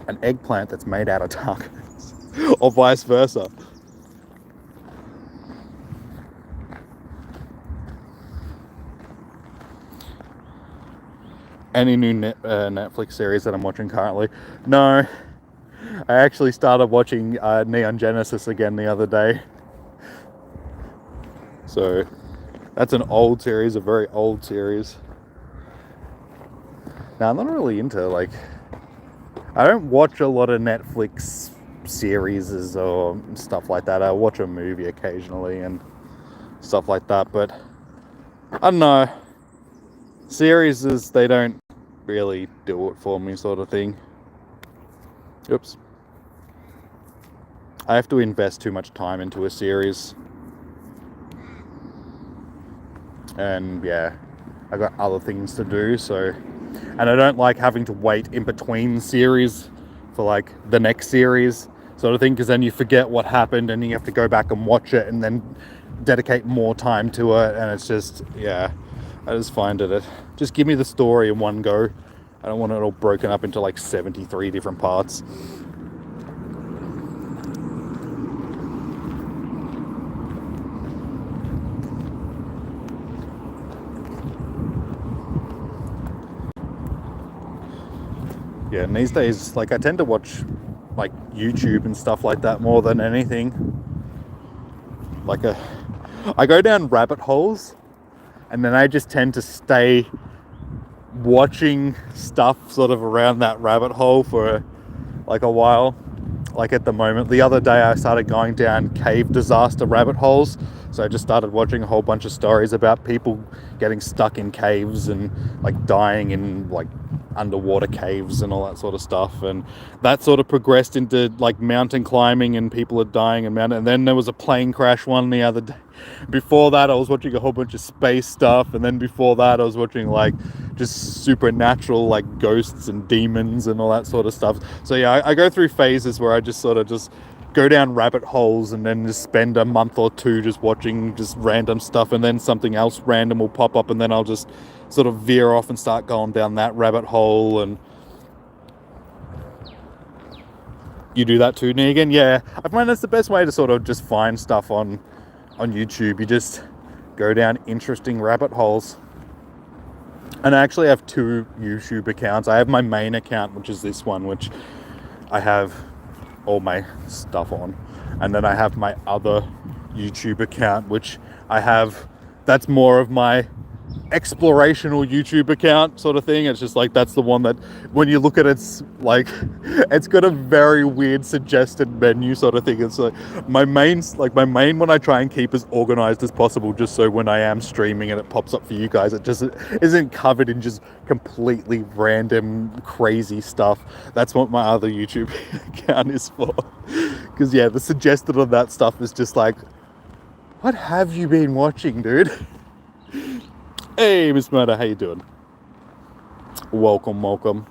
an eggplant that's made out of tacos, or vice versa. Any new Netflix series that I'm watching currently? No. I actually started watching Neon Genesis again the other day. So that's an old series, a very old series. Now, I'm not really into, I don't watch a lot of Netflix series or stuff like that. I watch a movie occasionally and stuff like that, but I don't know. Series, they don't really do it for me, sort of thing. Oops. I have to invest too much time into a series. And yeah, I got other things to do, so... And I don't like having to wait in between series for the next series sort of thing, because then you forget what happened and you have to go back and watch it and then dedicate more time to it, and it's just, yeah, I just find it, just give me the story in one go. I don't want it all broken up into 73 different parts. Yeah, and these days, I tend to watch, YouTube and stuff like that more than anything. I go down rabbit holes, and then I just tend to stay watching stuff sort of around that rabbit hole for, a while. At the moment, the other day I started going down cave disaster rabbit holes, So I just started watching a whole bunch of stories about people getting stuck in caves and like dying in like underwater caves and all that sort of stuff, and that sort of progressed into like mountain climbing, and people are dying in mountain. And then there was a plane crash one the other day. Before that I was watching a whole bunch of space stuff, and then before that I was watching like just supernatural like ghosts and demons and all that sort of stuff. So yeah, I go through phases where I just sort of just go down rabbit holes and then just spend a month or two just watching just random stuff, and then something else random will pop up, and then I'll just sort of veer off and start going down that rabbit hole. And you do that too, Negan? Yeah, I find that's the best way to sort of just find stuff on YouTube. You just go down interesting rabbit holes. And I actually have 2 YouTube accounts. I have my main account, which is this one, which I have all my stuff on, and then I have my other YouTube account, which I have, that's more of my explorational YouTube account sort of thing. It's just like, that's the one that when you look at it, it's like, it's got a very weird suggested menu sort of thing. It's like my main one I try and keep as organized as possible, just so when I am streaming and it pops up for you guys, it just isn't covered in just completely random crazy stuff. That's what my other YouTube account is for, because yeah, the suggested on that stuff is just like, what have you been watching, dude? Hey, Miss Murder, how you doing? Welcome.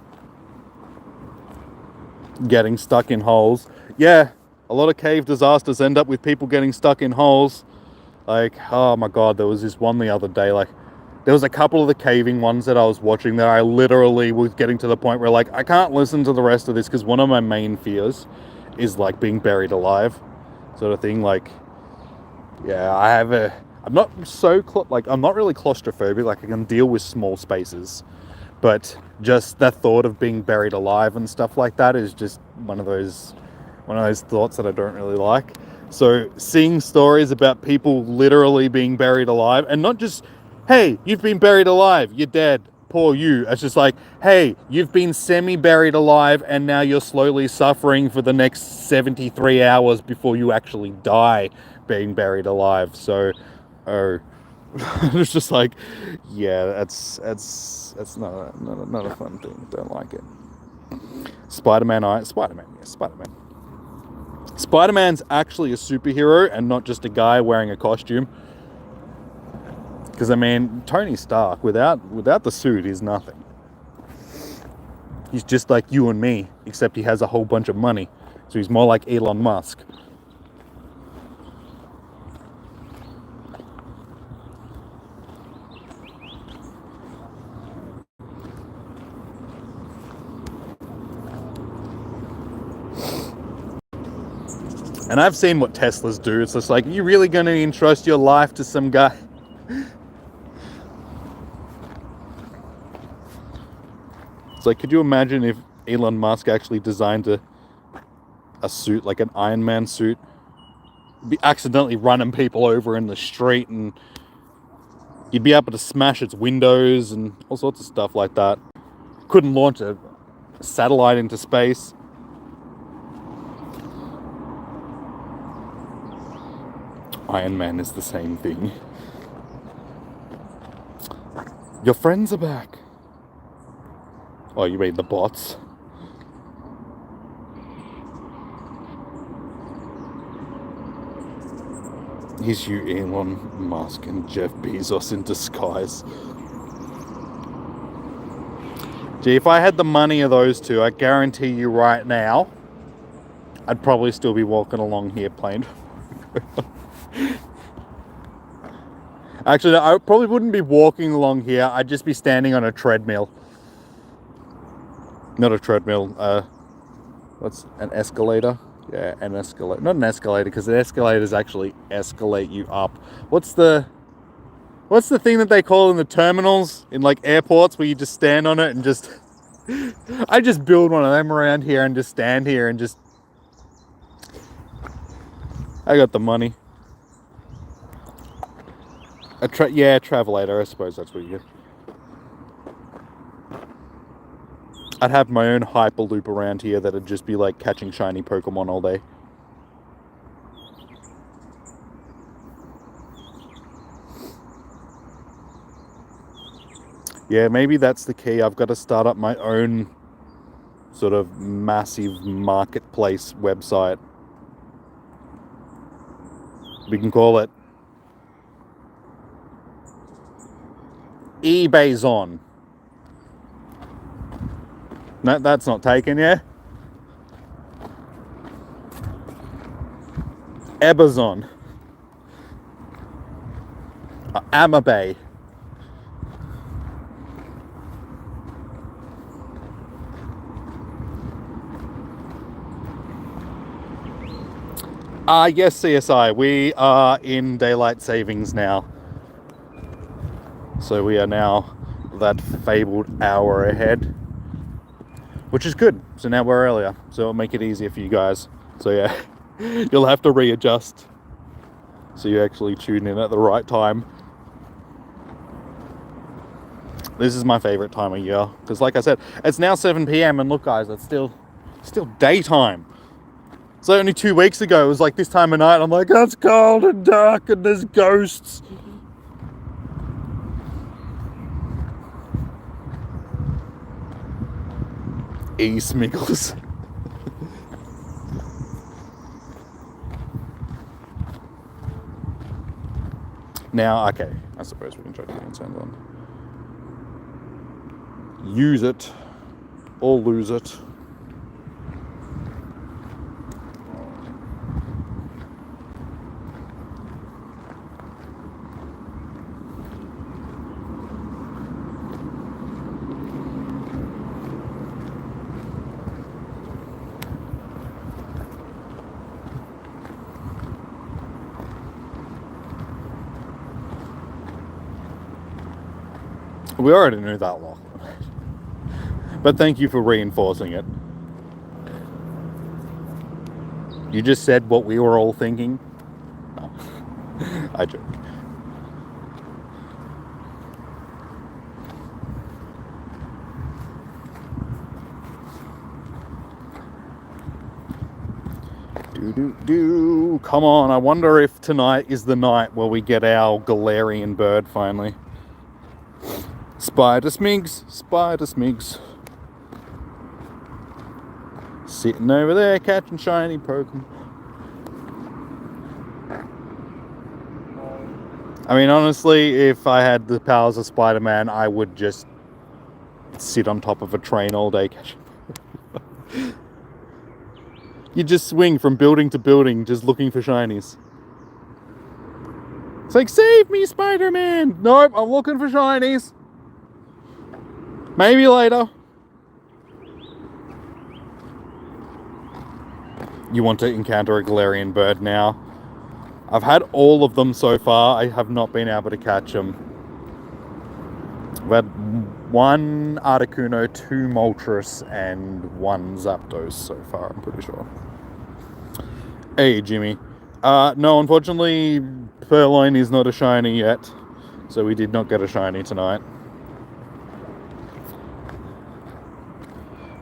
Getting stuck in holes. Yeah, a lot of cave disasters end up with people getting stuck in holes. Like, oh my god, there was this one the other day, like, there was a couple of the caving ones that I was watching that I literally was getting to the point where, like, I can't listen to the rest of this, because one of my main fears is, like, being buried alive, sort of thing. Like, yeah, I'm not I'm not really claustrophobic, like I can deal with small spaces, but just that thought of being buried alive and stuff like that is just one of those thoughts that I don't really like. So seeing stories about people literally being buried alive, and not just, hey, you've been buried alive, you're dead, poor you. It's just like, hey, you've been semi-buried alive and now you're slowly suffering for the next 73 hours before you actually die being buried alive. So it's just like, yeah, that's not a fun thing. Don't like it. Spider-Man. Spider-Man's actually a superhero and not just a guy wearing a costume. Because I mean, Tony Stark without the suit is nothing. He's just like you and me, except he has a whole bunch of money. So he's more like Elon Musk. And I've seen what Teslas do. It's just like, you really going to entrust your life to some guy? It's like, could you imagine if Elon Musk actually designed a suit, like an Iron Man suit, be accidentally running people over in the street, and you'd be able to smash its windows and all sorts of stuff like that. Couldn't launch a satellite into space. Iron Man is the same thing. Your friends are back. Oh, you mean the bots? He's you, Elon Musk and Jeff Bezos in disguise. Gee, if I had the money of those two, I guarantee you right now, I'd probably still be walking along here playing. Actually, no, I probably wouldn't be walking along here. I'd just be standing on a treadmill. Not a treadmill. What's an escalator? Yeah, an escalator. Not an escalator, because the escalators actually escalate you up. What's the thing that they call in the terminals in like airports where you just stand on it and just... I just build one of them around here and just stand here and just... I got the money. Travelator, I suppose that's what you get. I'd have my own Hyperloop around here that'd just be like catching shiny Pokemon all day. Yeah, maybe that's the key. I've got to start up my own sort of massive marketplace website. We can call it eBay's on. No, that's not taken, yeah? Ebazon. Amabay. Yes, CSI. We are in daylight savings now. So we are now that fabled hour ahead, which is good. So now we're earlier, so it'll make it easier for you guys. So yeah, you'll have to readjust so you actually tune in at the right time. This is my favorite time of year because, like I said, it's now 7 p.m. and look, guys, it's still daytime. So only 2 weeks ago it was like this time of night. I'm like, oh, it's cold and dark and there's ghosts. Smiggles. Now, okay, I suppose we can try to get incense on. Use it or lose it. We already knew that, Lachlan. But thank you for reinforcing it. You just said what we were all thinking. No. I joke. Come on, I wonder if tonight is the night where we get our Galarian bird finally. Spider Smigs. Sitting over there catching shiny Pokemon. I mean, honestly, if I had the powers of Spider-Man, I would just sit on top of a train all day catching Pokemon. You just swing from building to building just looking for shinies. It's like, save me, Spider-Man! Nope, I'm looking for shinies. Maybe later. You want to encounter a Galarian bird now. I've had all of them so far. I have not been able to catch them. I've had one Articuno, 2 Moltres, and 1 Zapdos so far, I'm pretty sure. Hey, Jimmy. No, unfortunately, Purrloin is not a shiny yet. So we did not get a shiny tonight.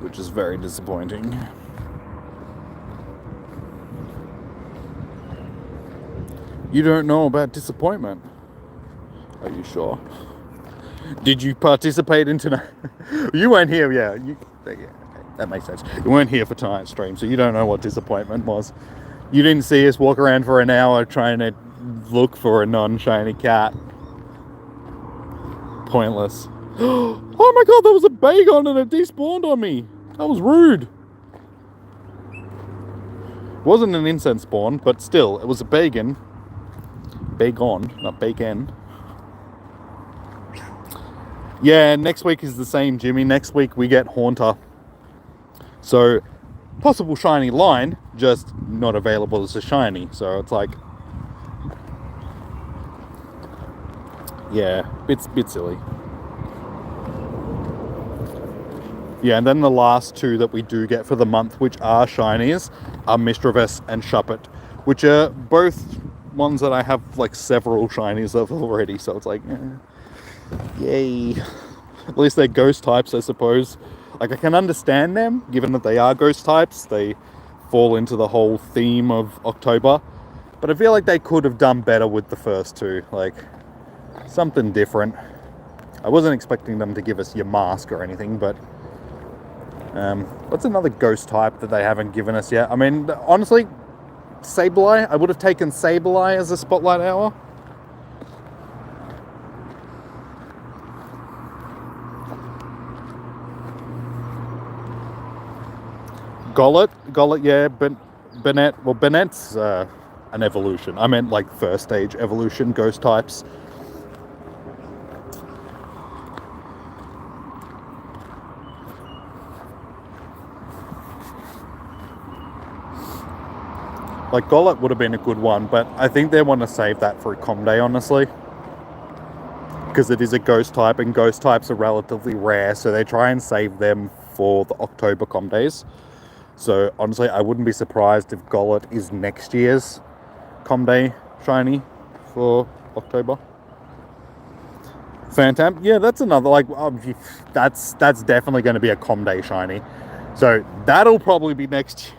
Which is very disappointing. You don't know about disappointment? Are you sure? Did you participate in tonight? You weren't here, yeah. Okay, that makes sense. You weren't here for tonight's stream, so you don't know what disappointment was. You didn't see us walk around for an hour trying to look for a non-shiny cat. Pointless. Oh my god, there was a Bagon and it despawned on me. That was rude. It wasn't an incense spawn, but still, it was a Bagon. Bagon, not Bacon. Yeah, next week is the same, Jimmy. Next week we get Haunter. So, possible shiny line, just not available as a shiny. So it's like, yeah, bit silly. Yeah, and then the last 2 that we do get for the month, which are shinies, are Mischievous and Shuppet, which are both ones that I have like several shinies of already. So it's like, yay. At least they're ghost types, I suppose. Like, I can understand them, given that they are ghost types. They fall into the whole theme of October. But I feel like they could have done better with the first 2. Like, something different. I wasn't expecting them to give us your mask or anything, but what's another ghost type that they haven't given us yet? I mean, honestly, Sableye. I would have taken Sableye as a Spotlight Hour. Gollet, yeah, but Banette's an evolution. I meant like first stage evolution ghost types. Like Gollet would have been a good one, but I think they want to save that for a Com Day, honestly. Because it is a ghost type, and ghost types are relatively rare, so they try and save them for the October Com Days. So honestly, I wouldn't be surprised if Gollet is next year's Com Day shiny for October. Phantom, yeah, that's another, like, that's definitely going to be a Com Day shiny. So that'll probably be next year.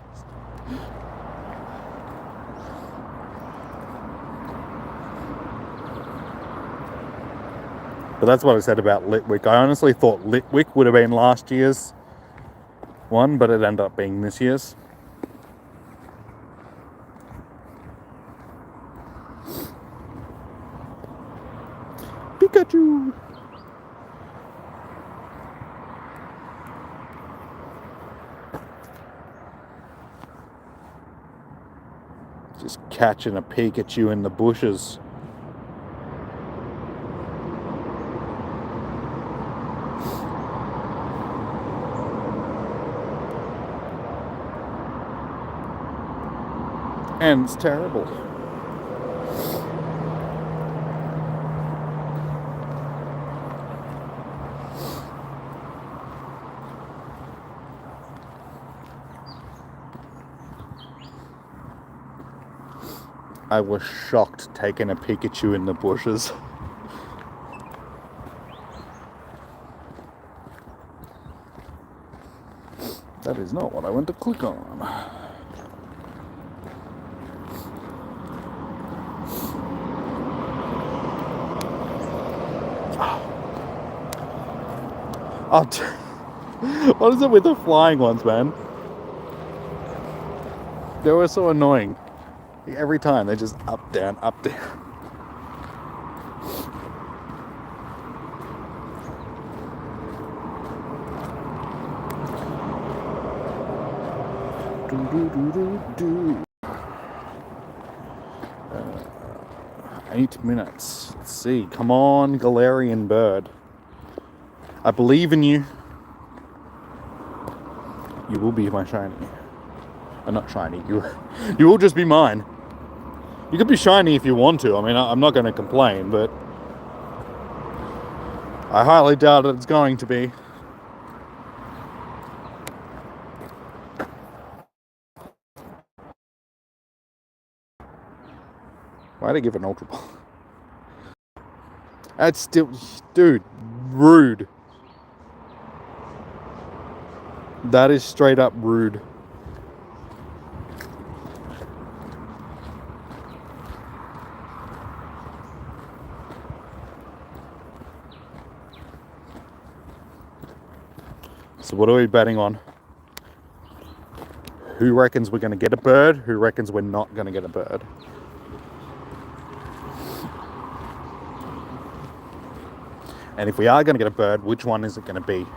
But that's what I said about Litwick. I honestly thought Litwick would have been last year's one, but it ended up being this year's. Pikachu! Just catching a Pikachu in the bushes. And it's terrible. I was shocked taking a Pikachu in the bushes. That is not what I went to click on. What is it with the flying ones, man? They were so annoying. Every time they just up, down, up, down. Do. 8 minutes. Let's see. Come on, Galarian bird. I believe in you. You will be my shiny. Not shiny. You will just be mine. You could be shiny if you want to. I mean, I'm not going to complain, but I highly doubt that it's going to be. Why'd I give an Ultra Ball? That's still... Dude, rude. That is straight up rude. So what are we betting on? Who reckons we're going to get a bird? Who reckons we're not going to get a bird? And if we are going to get a bird, which one is it going to be?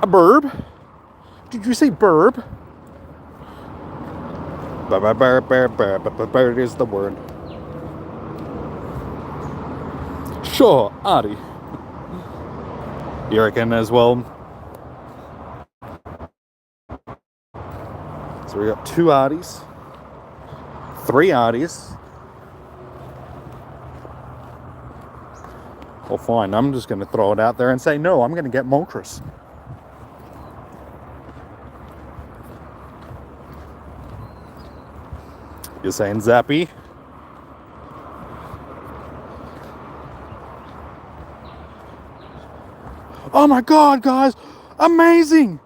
A burb? Did you say burb? Bird is the word. Sure, Artie. You reckon as well? So we got 2 Arties, 3 Arties. Well, fine. I'm just going to throw it out there and say no. I'm going to get Moltres. You're saying Zappy? Oh my god, guys! Amazing!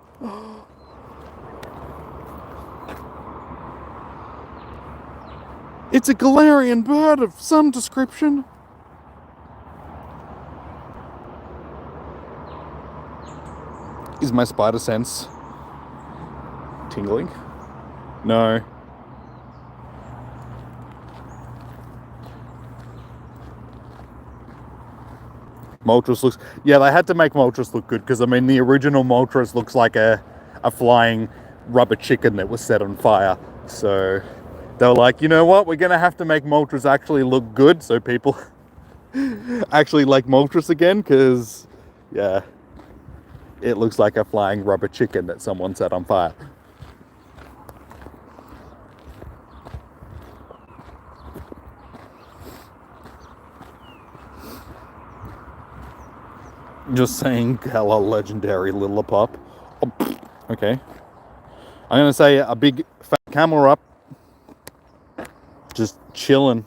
It's a Galarian bird of some description. Is my spider sense tingling? No. Moltres looks... Yeah, they had to make Moltres look good, because, I mean, the original Moltres looks like a flying rubber chicken that was set on fire. So they were like, you know what? We're going to have to make Moltres actually look good so people actually like Moltres again, because, yeah, it looks like a flying rubber chicken that someone set on fire. Just saying, hello, legendary Lillipop. Oh, okay. I'm going to say a big fat camel up. Just chilling.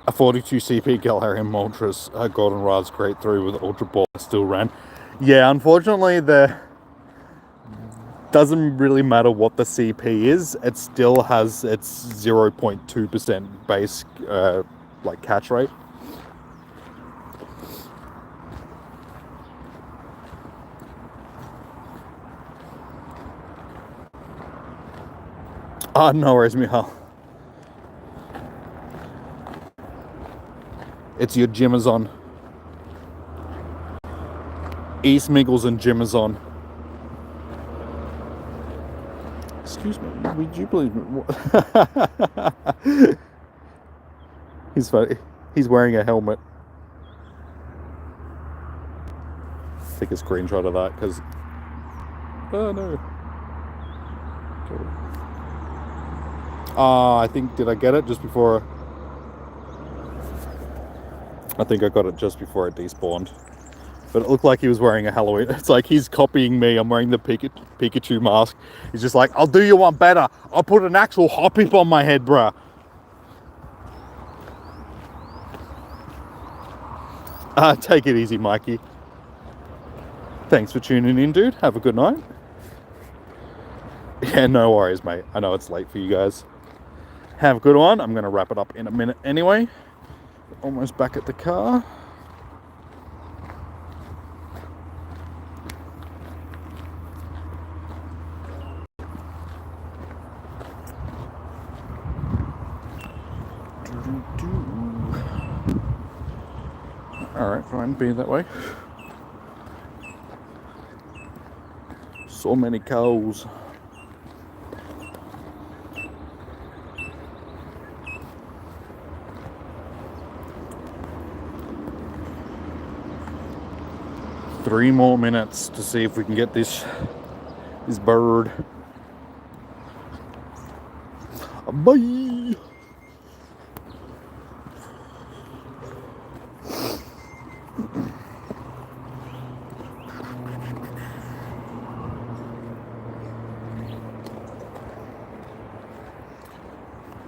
A 42 CP Galarian Moltres Goldenrod's great through with Ultra Ball still ran. Yeah, unfortunately, the doesn't really matter what the CP is. It still has its 0.2% base like catch rate. Ah, no worries, Michal. It's your Gymazon. Smiggles and Gymazon. Excuse me, would you believe me? He's funny. He's wearing a helmet. Take a screenshot of that, because... Oh, no. I think, did I get it just before... I think I got it just before it despawned. But it looked like he was wearing a Halloween. It's like he's copying me. I'm wearing the Pikachu mask. He's just like, I'll do you one better. I'll put an actual Hoppip on my head, bruh. Take it easy, Mikey. Thanks for tuning in, dude. Have a good night. Yeah, no worries, mate. I know it's late for you guys. Have a good one. I'm going to wrap it up in a minute anyway. Almost back at the car. Alright, fine, be that way. So many cows. Three more minutes to see if we can get this bird. Bye.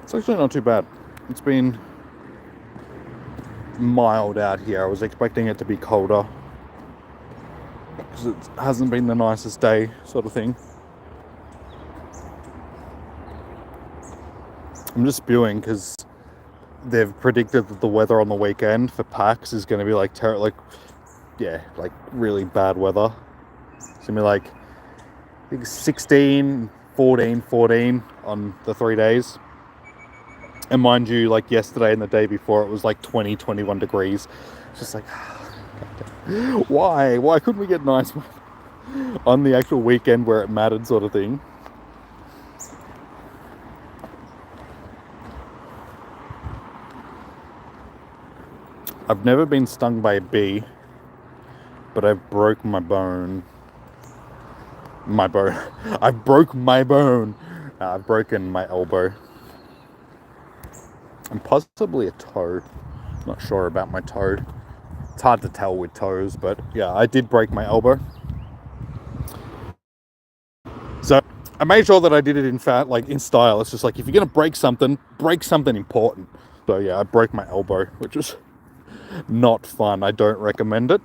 It's actually not too bad. It's been mild out here. I was expecting it to be colder, because it hasn't been the nicest day, sort of thing. I'm just spewing because they've predicted that the weather on the weekend for PAX is going to be like really bad weather. It's going to be like, I think 16, 14, 14 on the 3 days. And mind you, like yesterday and the day before, it was like 20, 21 degrees. It's just like, why couldn't we get nice on the actual weekend where it mattered, sort of thing? I've never been stung by a bee, but I broke my bone. I broke my bone. I've broken my elbow. And possibly a toe. Not sure about my toe. It's hard to tell with toes, but yeah, I did break my elbow. So I made sure that I did it in style. It's just like, if you're gonna break something important. So yeah, I broke my elbow, which was not fun. I don't recommend it.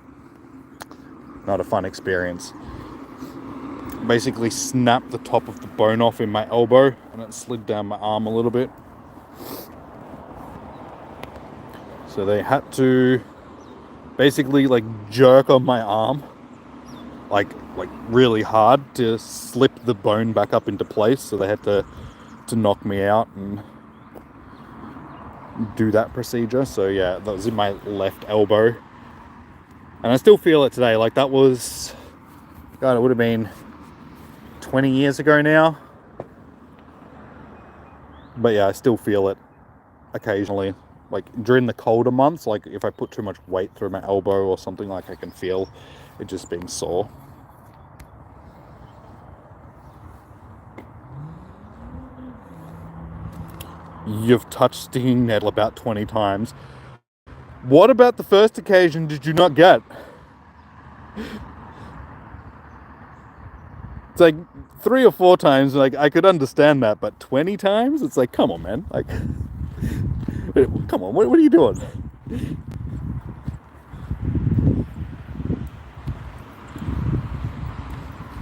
Not a fun experience. basically snapped the top of the bone off in my elbow, and it slid down my arm a little bit. So they had to basically like jerk on my arm like really hard to slip the bone back up into place. So they had to knock me out and do that procedure. So yeah, that was in my left elbow, and I still feel it today. Like that was, God, it would have been 20 years ago now, but yeah, I still feel it occasionally. Like during the colder months, like if I put too much weight through my elbow or something, like I can feel it just being sore. You've touched stinging nettle about 20 times. What about the first occasion did you not get? It's like 3 or 4 times, like I could understand that, but 20 times? It's like, come on, man. Like, come on, what are you doing?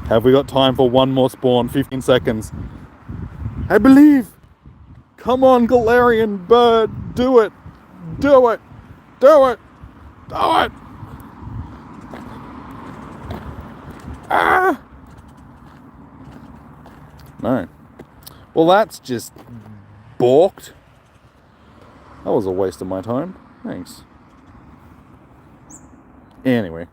Have we got time for one more spawn? 15 seconds. I believe. Come on, Galarian bird. Do it. Do it. Do it. Do it. Ah. No. Well, that's just balked. That was a waste of my time. Thanks. Anyway.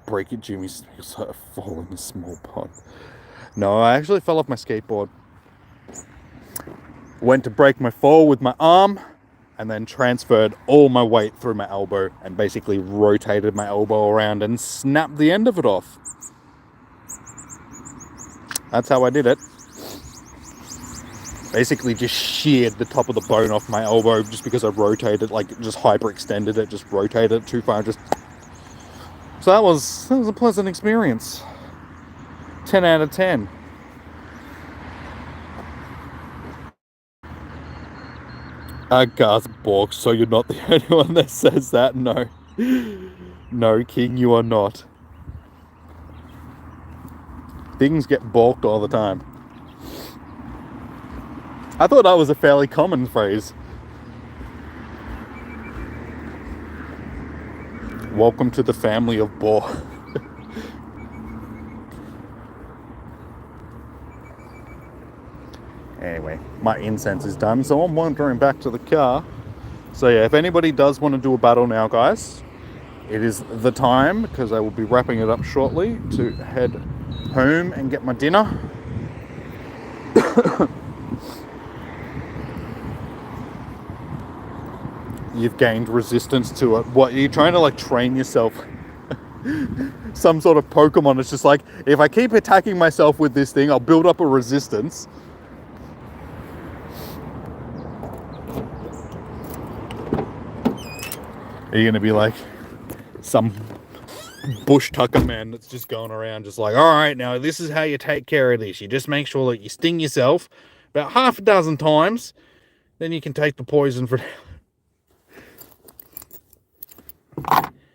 Break it, Jimmy Smiggles. I fall in a small pond. No, I actually fell off my skateboard. Went to break my fall with my arm, and then transferred all my weight through my elbow and basically rotated my elbow around and snapped the end of it off. That's how I did it. Basically just sheared the top of the bone off my elbow just because I rotated, like just hyperextended it, just rotated it too far. So that was a pleasant experience. 10 out of 10. Garth Borg, so you're not the only one that says that. No. No, King, you are not. Things get balked all the time. I thought that was a fairly common phrase. Welcome to the family of Bor. Anyway, my incense is done, so I'm wandering back to the car. So yeah, if anybody does want to do a battle now, guys, it is the time, because I will be wrapping it up shortly to head home and get my dinner. You've gained resistance to it. What, are you trying to like train yourself? Some sort of Pokemon. It's just like, if I keep attacking myself with this thing, I'll build up a resistance. Are you going to be like some bush tucker man that's just going around just like, all right, now this is how you take care of this. You just make sure that you sting yourself about half a dozen times, then you can take the poison for...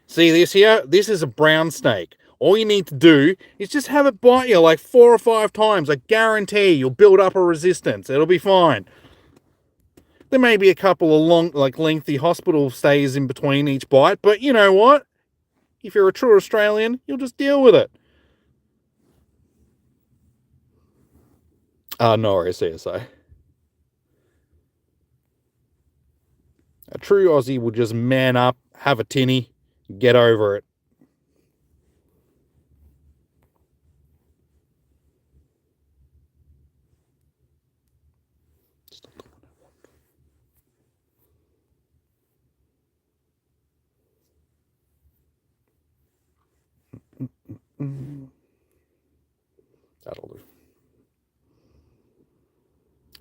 See this here? This is a brown snake. All you need to do is just have it bite you like 4 or 5 times. I guarantee you'll build up a resistance. It'll be fine. There may be a couple of lengthy hospital stays in between each bite, but you know what? If you're a true Australian, you'll just deal with it. No worries, CSI. A true Aussie will just man up, have a tinny, get over it. That'll do.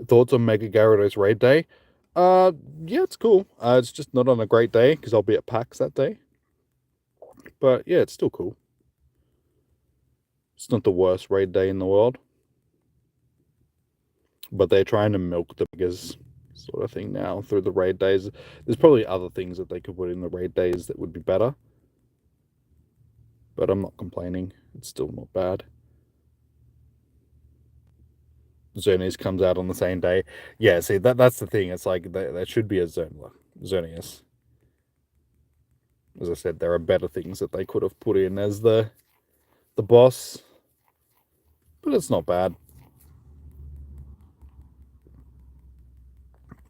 Thoughts on Mega Gyarados raid day? Yeah, it's cool. It's just not on a great day because I'll be at PAX that day. But yeah, it's still cool. It's not the worst raid day in the world. But they're trying to milk the Megas sort of thing now through the raid days. There's probably other things that they could put in the raid days that would be better. But I'm not complaining. It's still not bad. Xerneas comes out on the same day. Yeah, see, that's the thing. It's like there should be a Xerneas. As I said, there are better things that they could have put in as the boss. But it's not bad.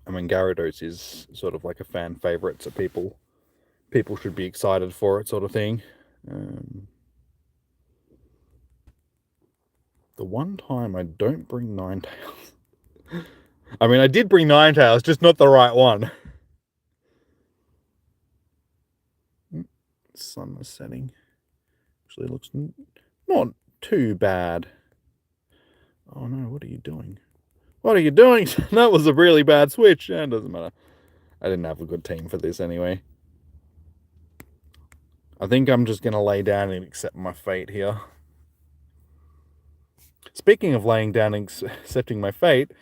I mean, Gyarados is sort of like a fan favorite, so people should be excited for it, sort of thing. The one time I don't bring Ninetales. I mean, I did bring Ninetales, just not the right one. Sun is setting. Actually looks not too bad. Oh no, what are you doing? What are you doing? That was a really bad switch. Yeah, it doesn't matter. I didn't have a good team for this anyway. I think I'm just going to lay down and accept my fate here. Speaking of laying down and accepting my fate,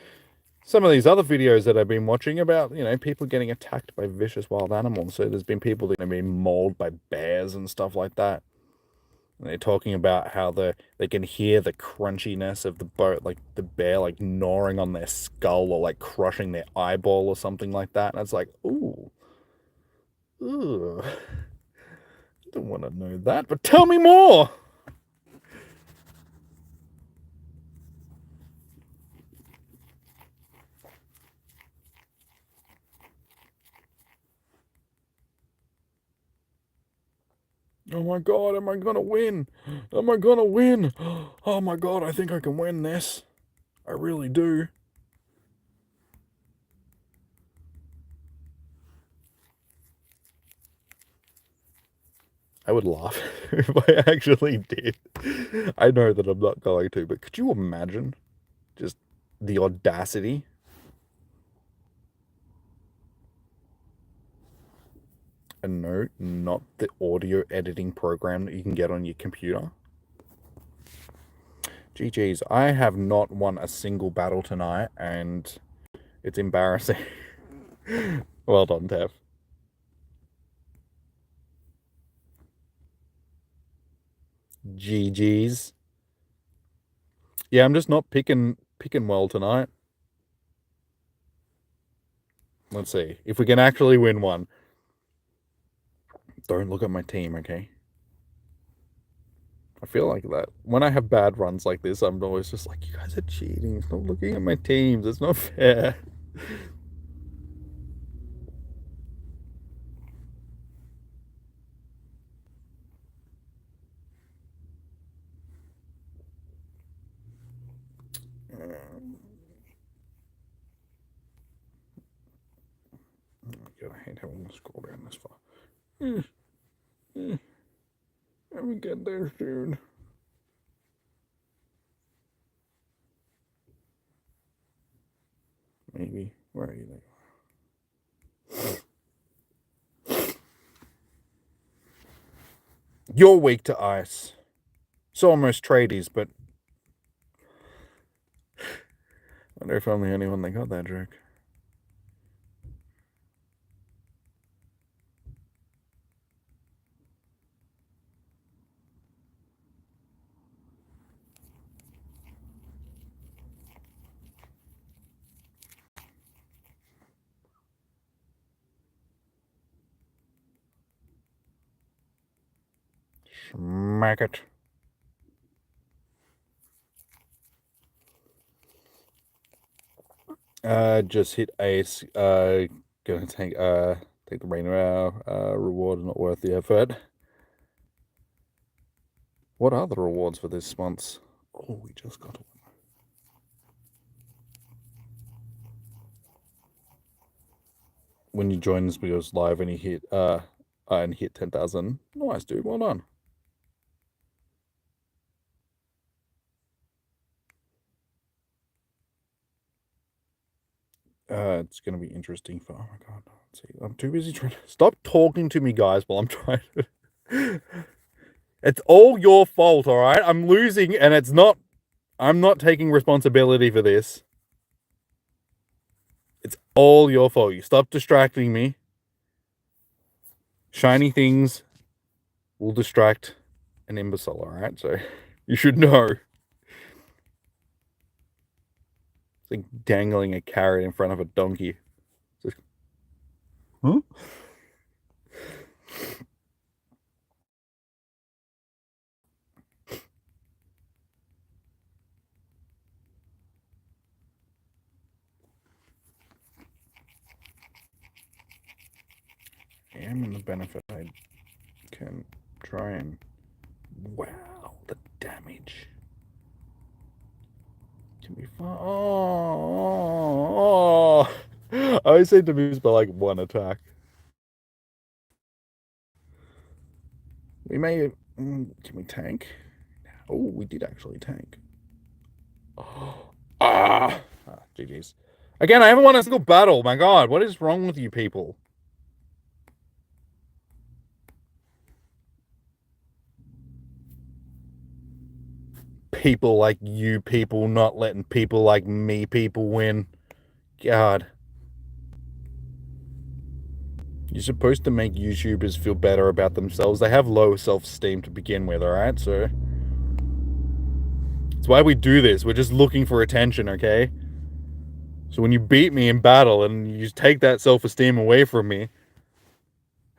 some of these other videos that I've been watching about, people getting attacked by vicious wild animals. So there's been people that have been mauled by bears and stuff like that. And they're talking about how they can hear the crunchiness of the boat, like the bear like gnawing on their skull or like crushing their eyeball or something like that. And it's like, ooh. Ugh. I don't want to know that, but tell me more! Oh my god, am I gonna win? Am I gonna win? Oh my god, I think I can win this. I really do. I would laugh if I actually did. I know that I'm not going to, but could you imagine just the audacity? And no, not the audio editing program that you can get on your computer. GG's, I have not won a single battle tonight, and it's embarrassing. Well done, Tev. GG's. Yeah, I'm just not picking well tonight. Let's see if we can actually win one. Don't look at my team, okay? I feel like that. When I have bad runs like this, I'm always just like, you guys are cheating. Stop looking at my teams. It's not fair. God, I hate having to scroll down this far. Let me get there soon. Maybe. Where are you? You're weak to ice. So are most tradies, but I wonder if I'm the only one that got that joke. Smack it. Just hit ace. Gonna take the rain reward, not worth the effort. What are the rewards for this month? Oh, we just got one. When you join this video's live and you hit 10,000. Nice, dude. Well done. It's gonna be interesting for. Oh my god. Let's see. I'm too busy trying to stop talking to me, guys, while I'm trying to. It's all your fault, all right? I'm losing, and it's not. I'm not taking responsibility for this. It's All your fault. You stop distracting me. Shiny things will distract an imbecile, alright? So you should know. It's like dangling a carrot in front of a donkey. Like, huh? I am in the benefit. I can try and... Wow, the damage. Can be fun. Oh, I always say to moves by like one attack. We may. Can we tank? Oh, we did actually tank. GG's. Again, I haven't won a single battle. My God, what is wrong with you people? People like you people not letting people like me people win. God. You're supposed to make YouTubers feel better about themselves. They have low self-esteem to begin with, alright? So that's why we do this. We're just looking for attention, okay? So when you beat me in battle and you take that self-esteem away from me,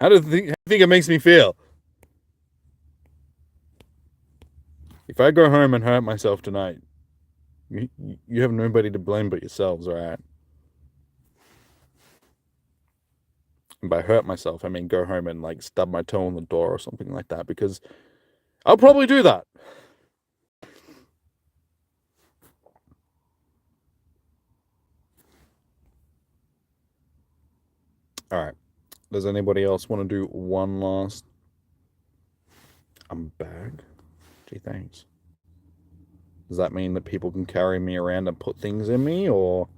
how do you think it makes me feel? If I go home and hurt myself tonight, you have nobody to blame but yourselves, alright? And by hurt myself, I mean go home and like stub my toe on the door or something like that, because I'll probably do that. Alright. Does anybody else want to do one last bag? Gee, thanks. Does that mean that people can carry me around and put things in me, or...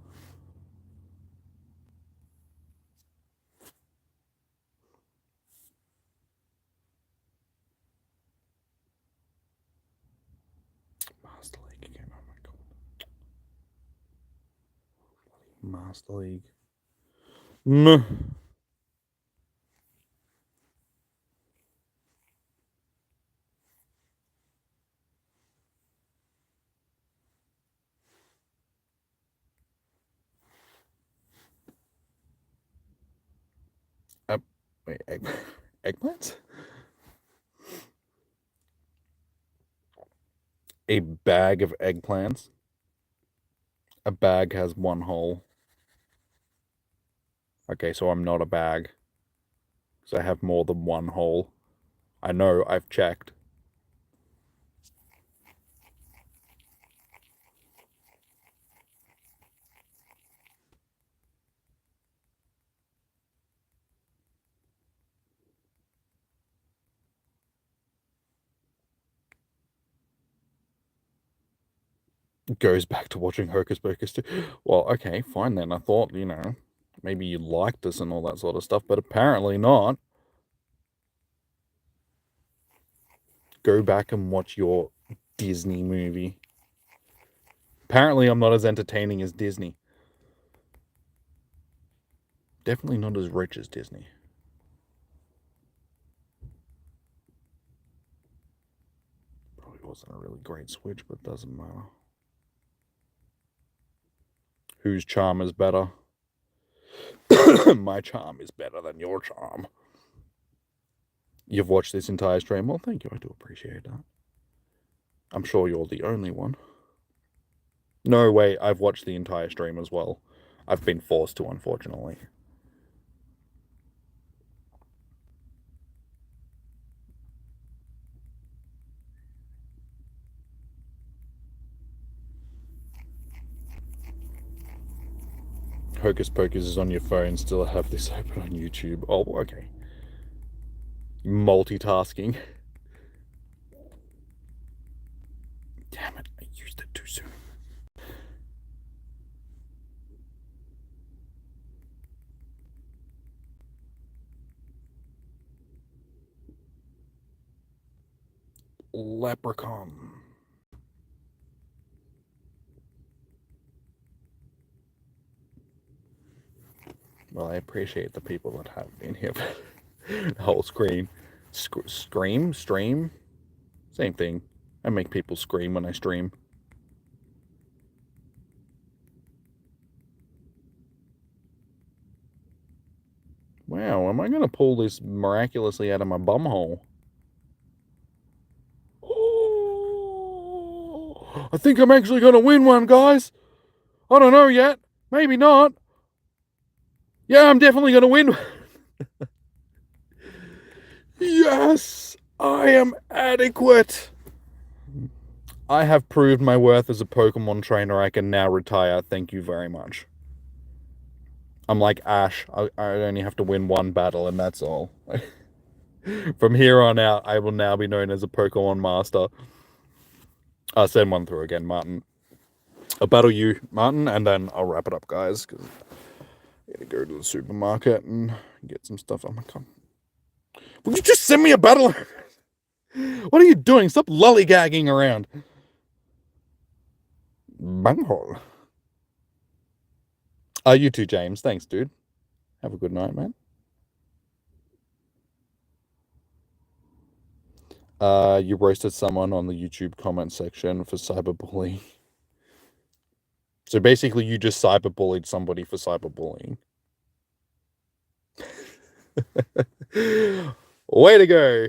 Master League again, oh my God. Master League. Wait, eggplants? A bag of eggplants? A bag has one hole. Okay, so I'm not a bag. Because I have more than one hole. I know, I've checked. Goes back to watching Hocus Pocus too. Well, okay, fine then. I thought, you know, maybe you liked us and all that sort of stuff, but apparently not. Go back and watch your Disney movie. Apparently I'm not as entertaining as Disney. Definitely not as rich as Disney. Probably wasn't a really great switch, but doesn't matter. Whose charm is better? My charm is better than your charm. You've watched this entire stream? Well, thank you. I do appreciate that. I'm sure you're the only one. No, wait. I've watched the entire stream as well. I've been forced to, unfortunately. Hocus Pocus is on your phone. Still have this open on YouTube. Oh, okay. Multitasking. Damn it. I used it too soon. Leprechaun. Well, I appreciate the people that have been here for the whole screen. Stream? Same thing. I make people scream when I stream. Wow, am I going to pull this miraculously out of my bumhole? Oh, I think I'm actually going to win one, guys. I don't know yet. Maybe not. Yeah, I'm definitely going to win. Yes, I am adequate. I have proved my worth as a Pokemon trainer. I can now retire. Thank you very much. I'm like Ash. I only have to win one battle and that's all. From here on out, I will now be known as a Pokemon Master. I'll send one through again, Martin. I'll battle you, Martin, and then I'll wrap it up, guys, because I gotta go to the supermarket and get some stuff. Oh my god. Will you just send me a battle? What are you doing? Stop lollygagging around. Bunghole. You too, James. Thanks, dude. Have a good night, man. You roasted someone on the YouTube comment section for cyberbullying. So basically, you just cyberbullied somebody for cyberbullying. Way to go.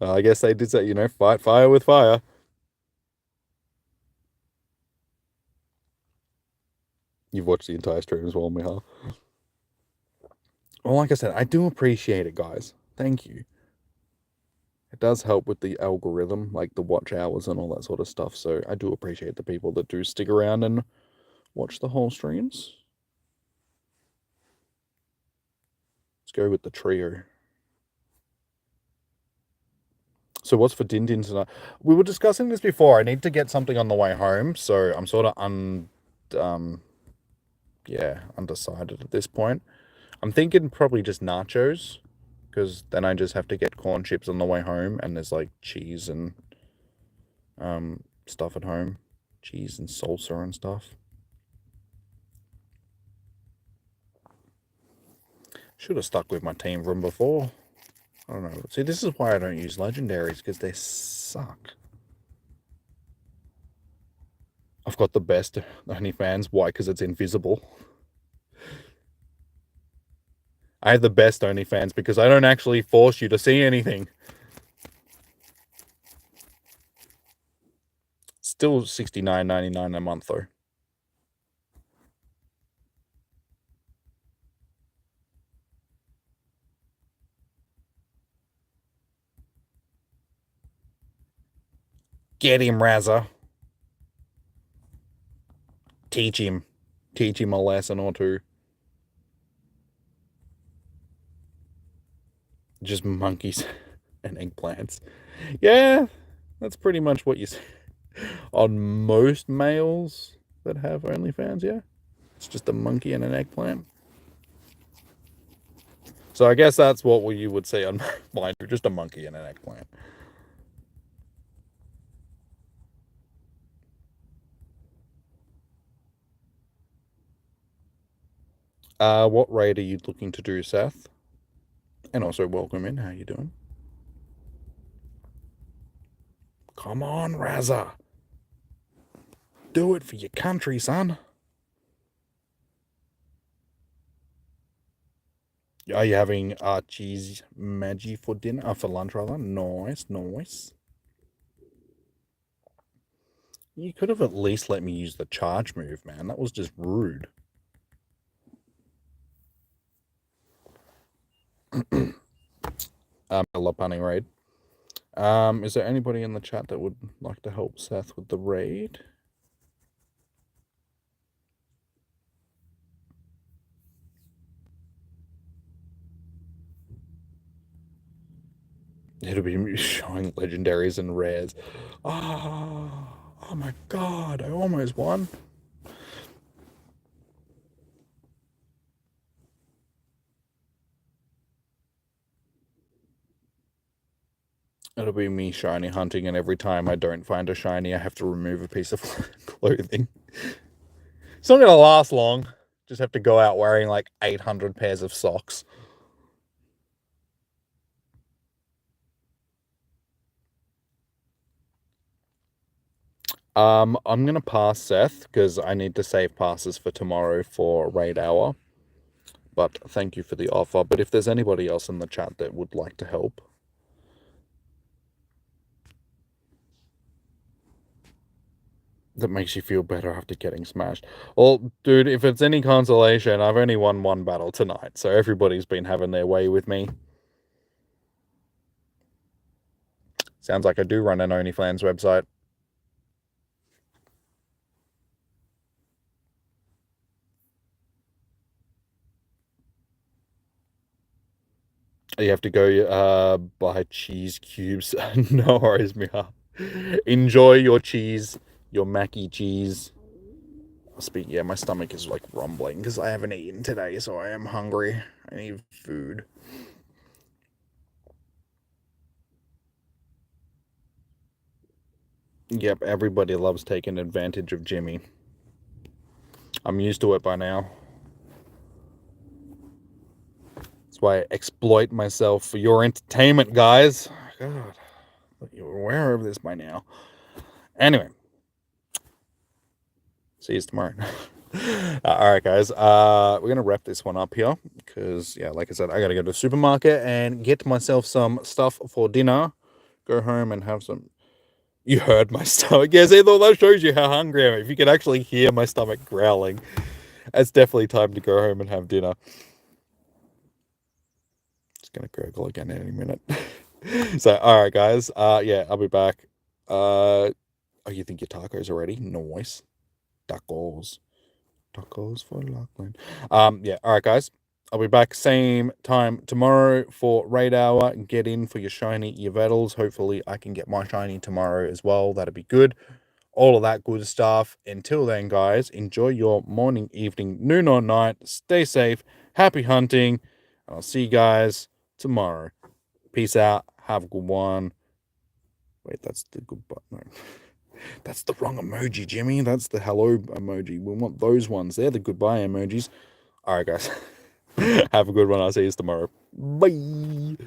I guess they did say, fight fire with fire. You've watched the entire stream as well, Miha. Well, like I said, I do appreciate it, guys. Thank you. It does help with the algorithm, like the watch hours and all that sort of stuff. So I do appreciate the people that do stick around and watch the whole streams. Let's go with the trio. So what's for Din Din tonight? We were discussing this before. I need to get something on the way home, so I'm sort of undecided at this point. I'm thinking probably just nachos, because then I just have to get corn chips on the way home, and there's like cheese and stuff at home, cheese and salsa and stuff. Should have stuck with my team from before. I don't know. See, this is why I don't use legendaries, because they suck. I've got the best OnlyFans. Why? Because it's invisible. I have the best OnlyFans because I don't actually force you to see anything. Still $69.99 a month, though. Get him, Razza. Teach him. Teach him a lesson or two. Just monkeys and eggplants. Yeah, that's pretty much what you see on most males that have OnlyFans, yeah. It's just a monkey and an eggplant. So I guess that's what you would say on mine, just a monkey and an eggplant. What raid are you looking to do, Seth? And also welcome in. How you doing? Come on, Razza. Do it for your country, son. Are you having cheese Maggi for dinner? For lunch, rather? Nice, nice. You could have at least let me use the charge move, man. That was just rude. I love punning raid. Is there anybody in the chat that would like to help Seth with the raid? It'll be showing legendaries and rares. Oh my god, I almost won. It'll be me shiny hunting, and every time I don't find a shiny, I have to remove a piece of clothing. It's not going to last long. Just have to go out wearing like 800 pairs of socks. I'm going to pass Seth because I need to save passes for tomorrow for Raid Hour. But thank you for the offer. But if there's anybody else in the chat that would like to help, that makes you feel better after getting smashed. Well, dude, if it's any consolation, I've only won one battle tonight, so everybody's been having their way with me. Sounds like I do run an OnlyFans website. You have to go buy cheese cubes. No worries, Mia. Enjoy your cheese, your Mackie cheese. Yeah, my stomach is like rumbling because I haven't eaten today, so I am hungry. I need food. Yep, everybody loves taking advantage of Jimmy. I'm used to it by now. That's why I exploit myself for your entertainment, guys. God, you're aware of this by now. Anyway, see you tomorrow. All right, guys. We're gonna wrap this one up here because, yeah, like I said, I gotta go to the supermarket and get myself some stuff for dinner. Go home and have some. You heard my stomach. Yeah, see, that shows you how hungry I am. If you can actually hear my stomach growling, it's definitely time to go home and have dinner. It's gonna gurgle again in any minute. So, all right, guys. Yeah, I'll be back. Oh, you think your tacos are ready? Nice. Tacos for Lachlan. Yeah, all right, guys. I'll be back same time tomorrow for Raid Hour. Get in for your shiny Yvetals. Hopefully, I can get my shiny tomorrow as well. That'd be good. All of that good stuff. Until then, guys, enjoy your morning, evening, noon, or night. Stay safe. Happy hunting. And I'll see you guys tomorrow. Peace out. Have a good one. Wait, that's the goodbye. No. That's the wrong emoji, Jimmy. That's the hello emoji. We want those ones. They're the goodbye emojis. All right, guys. Have a good one. I'll see you tomorrow. Bye.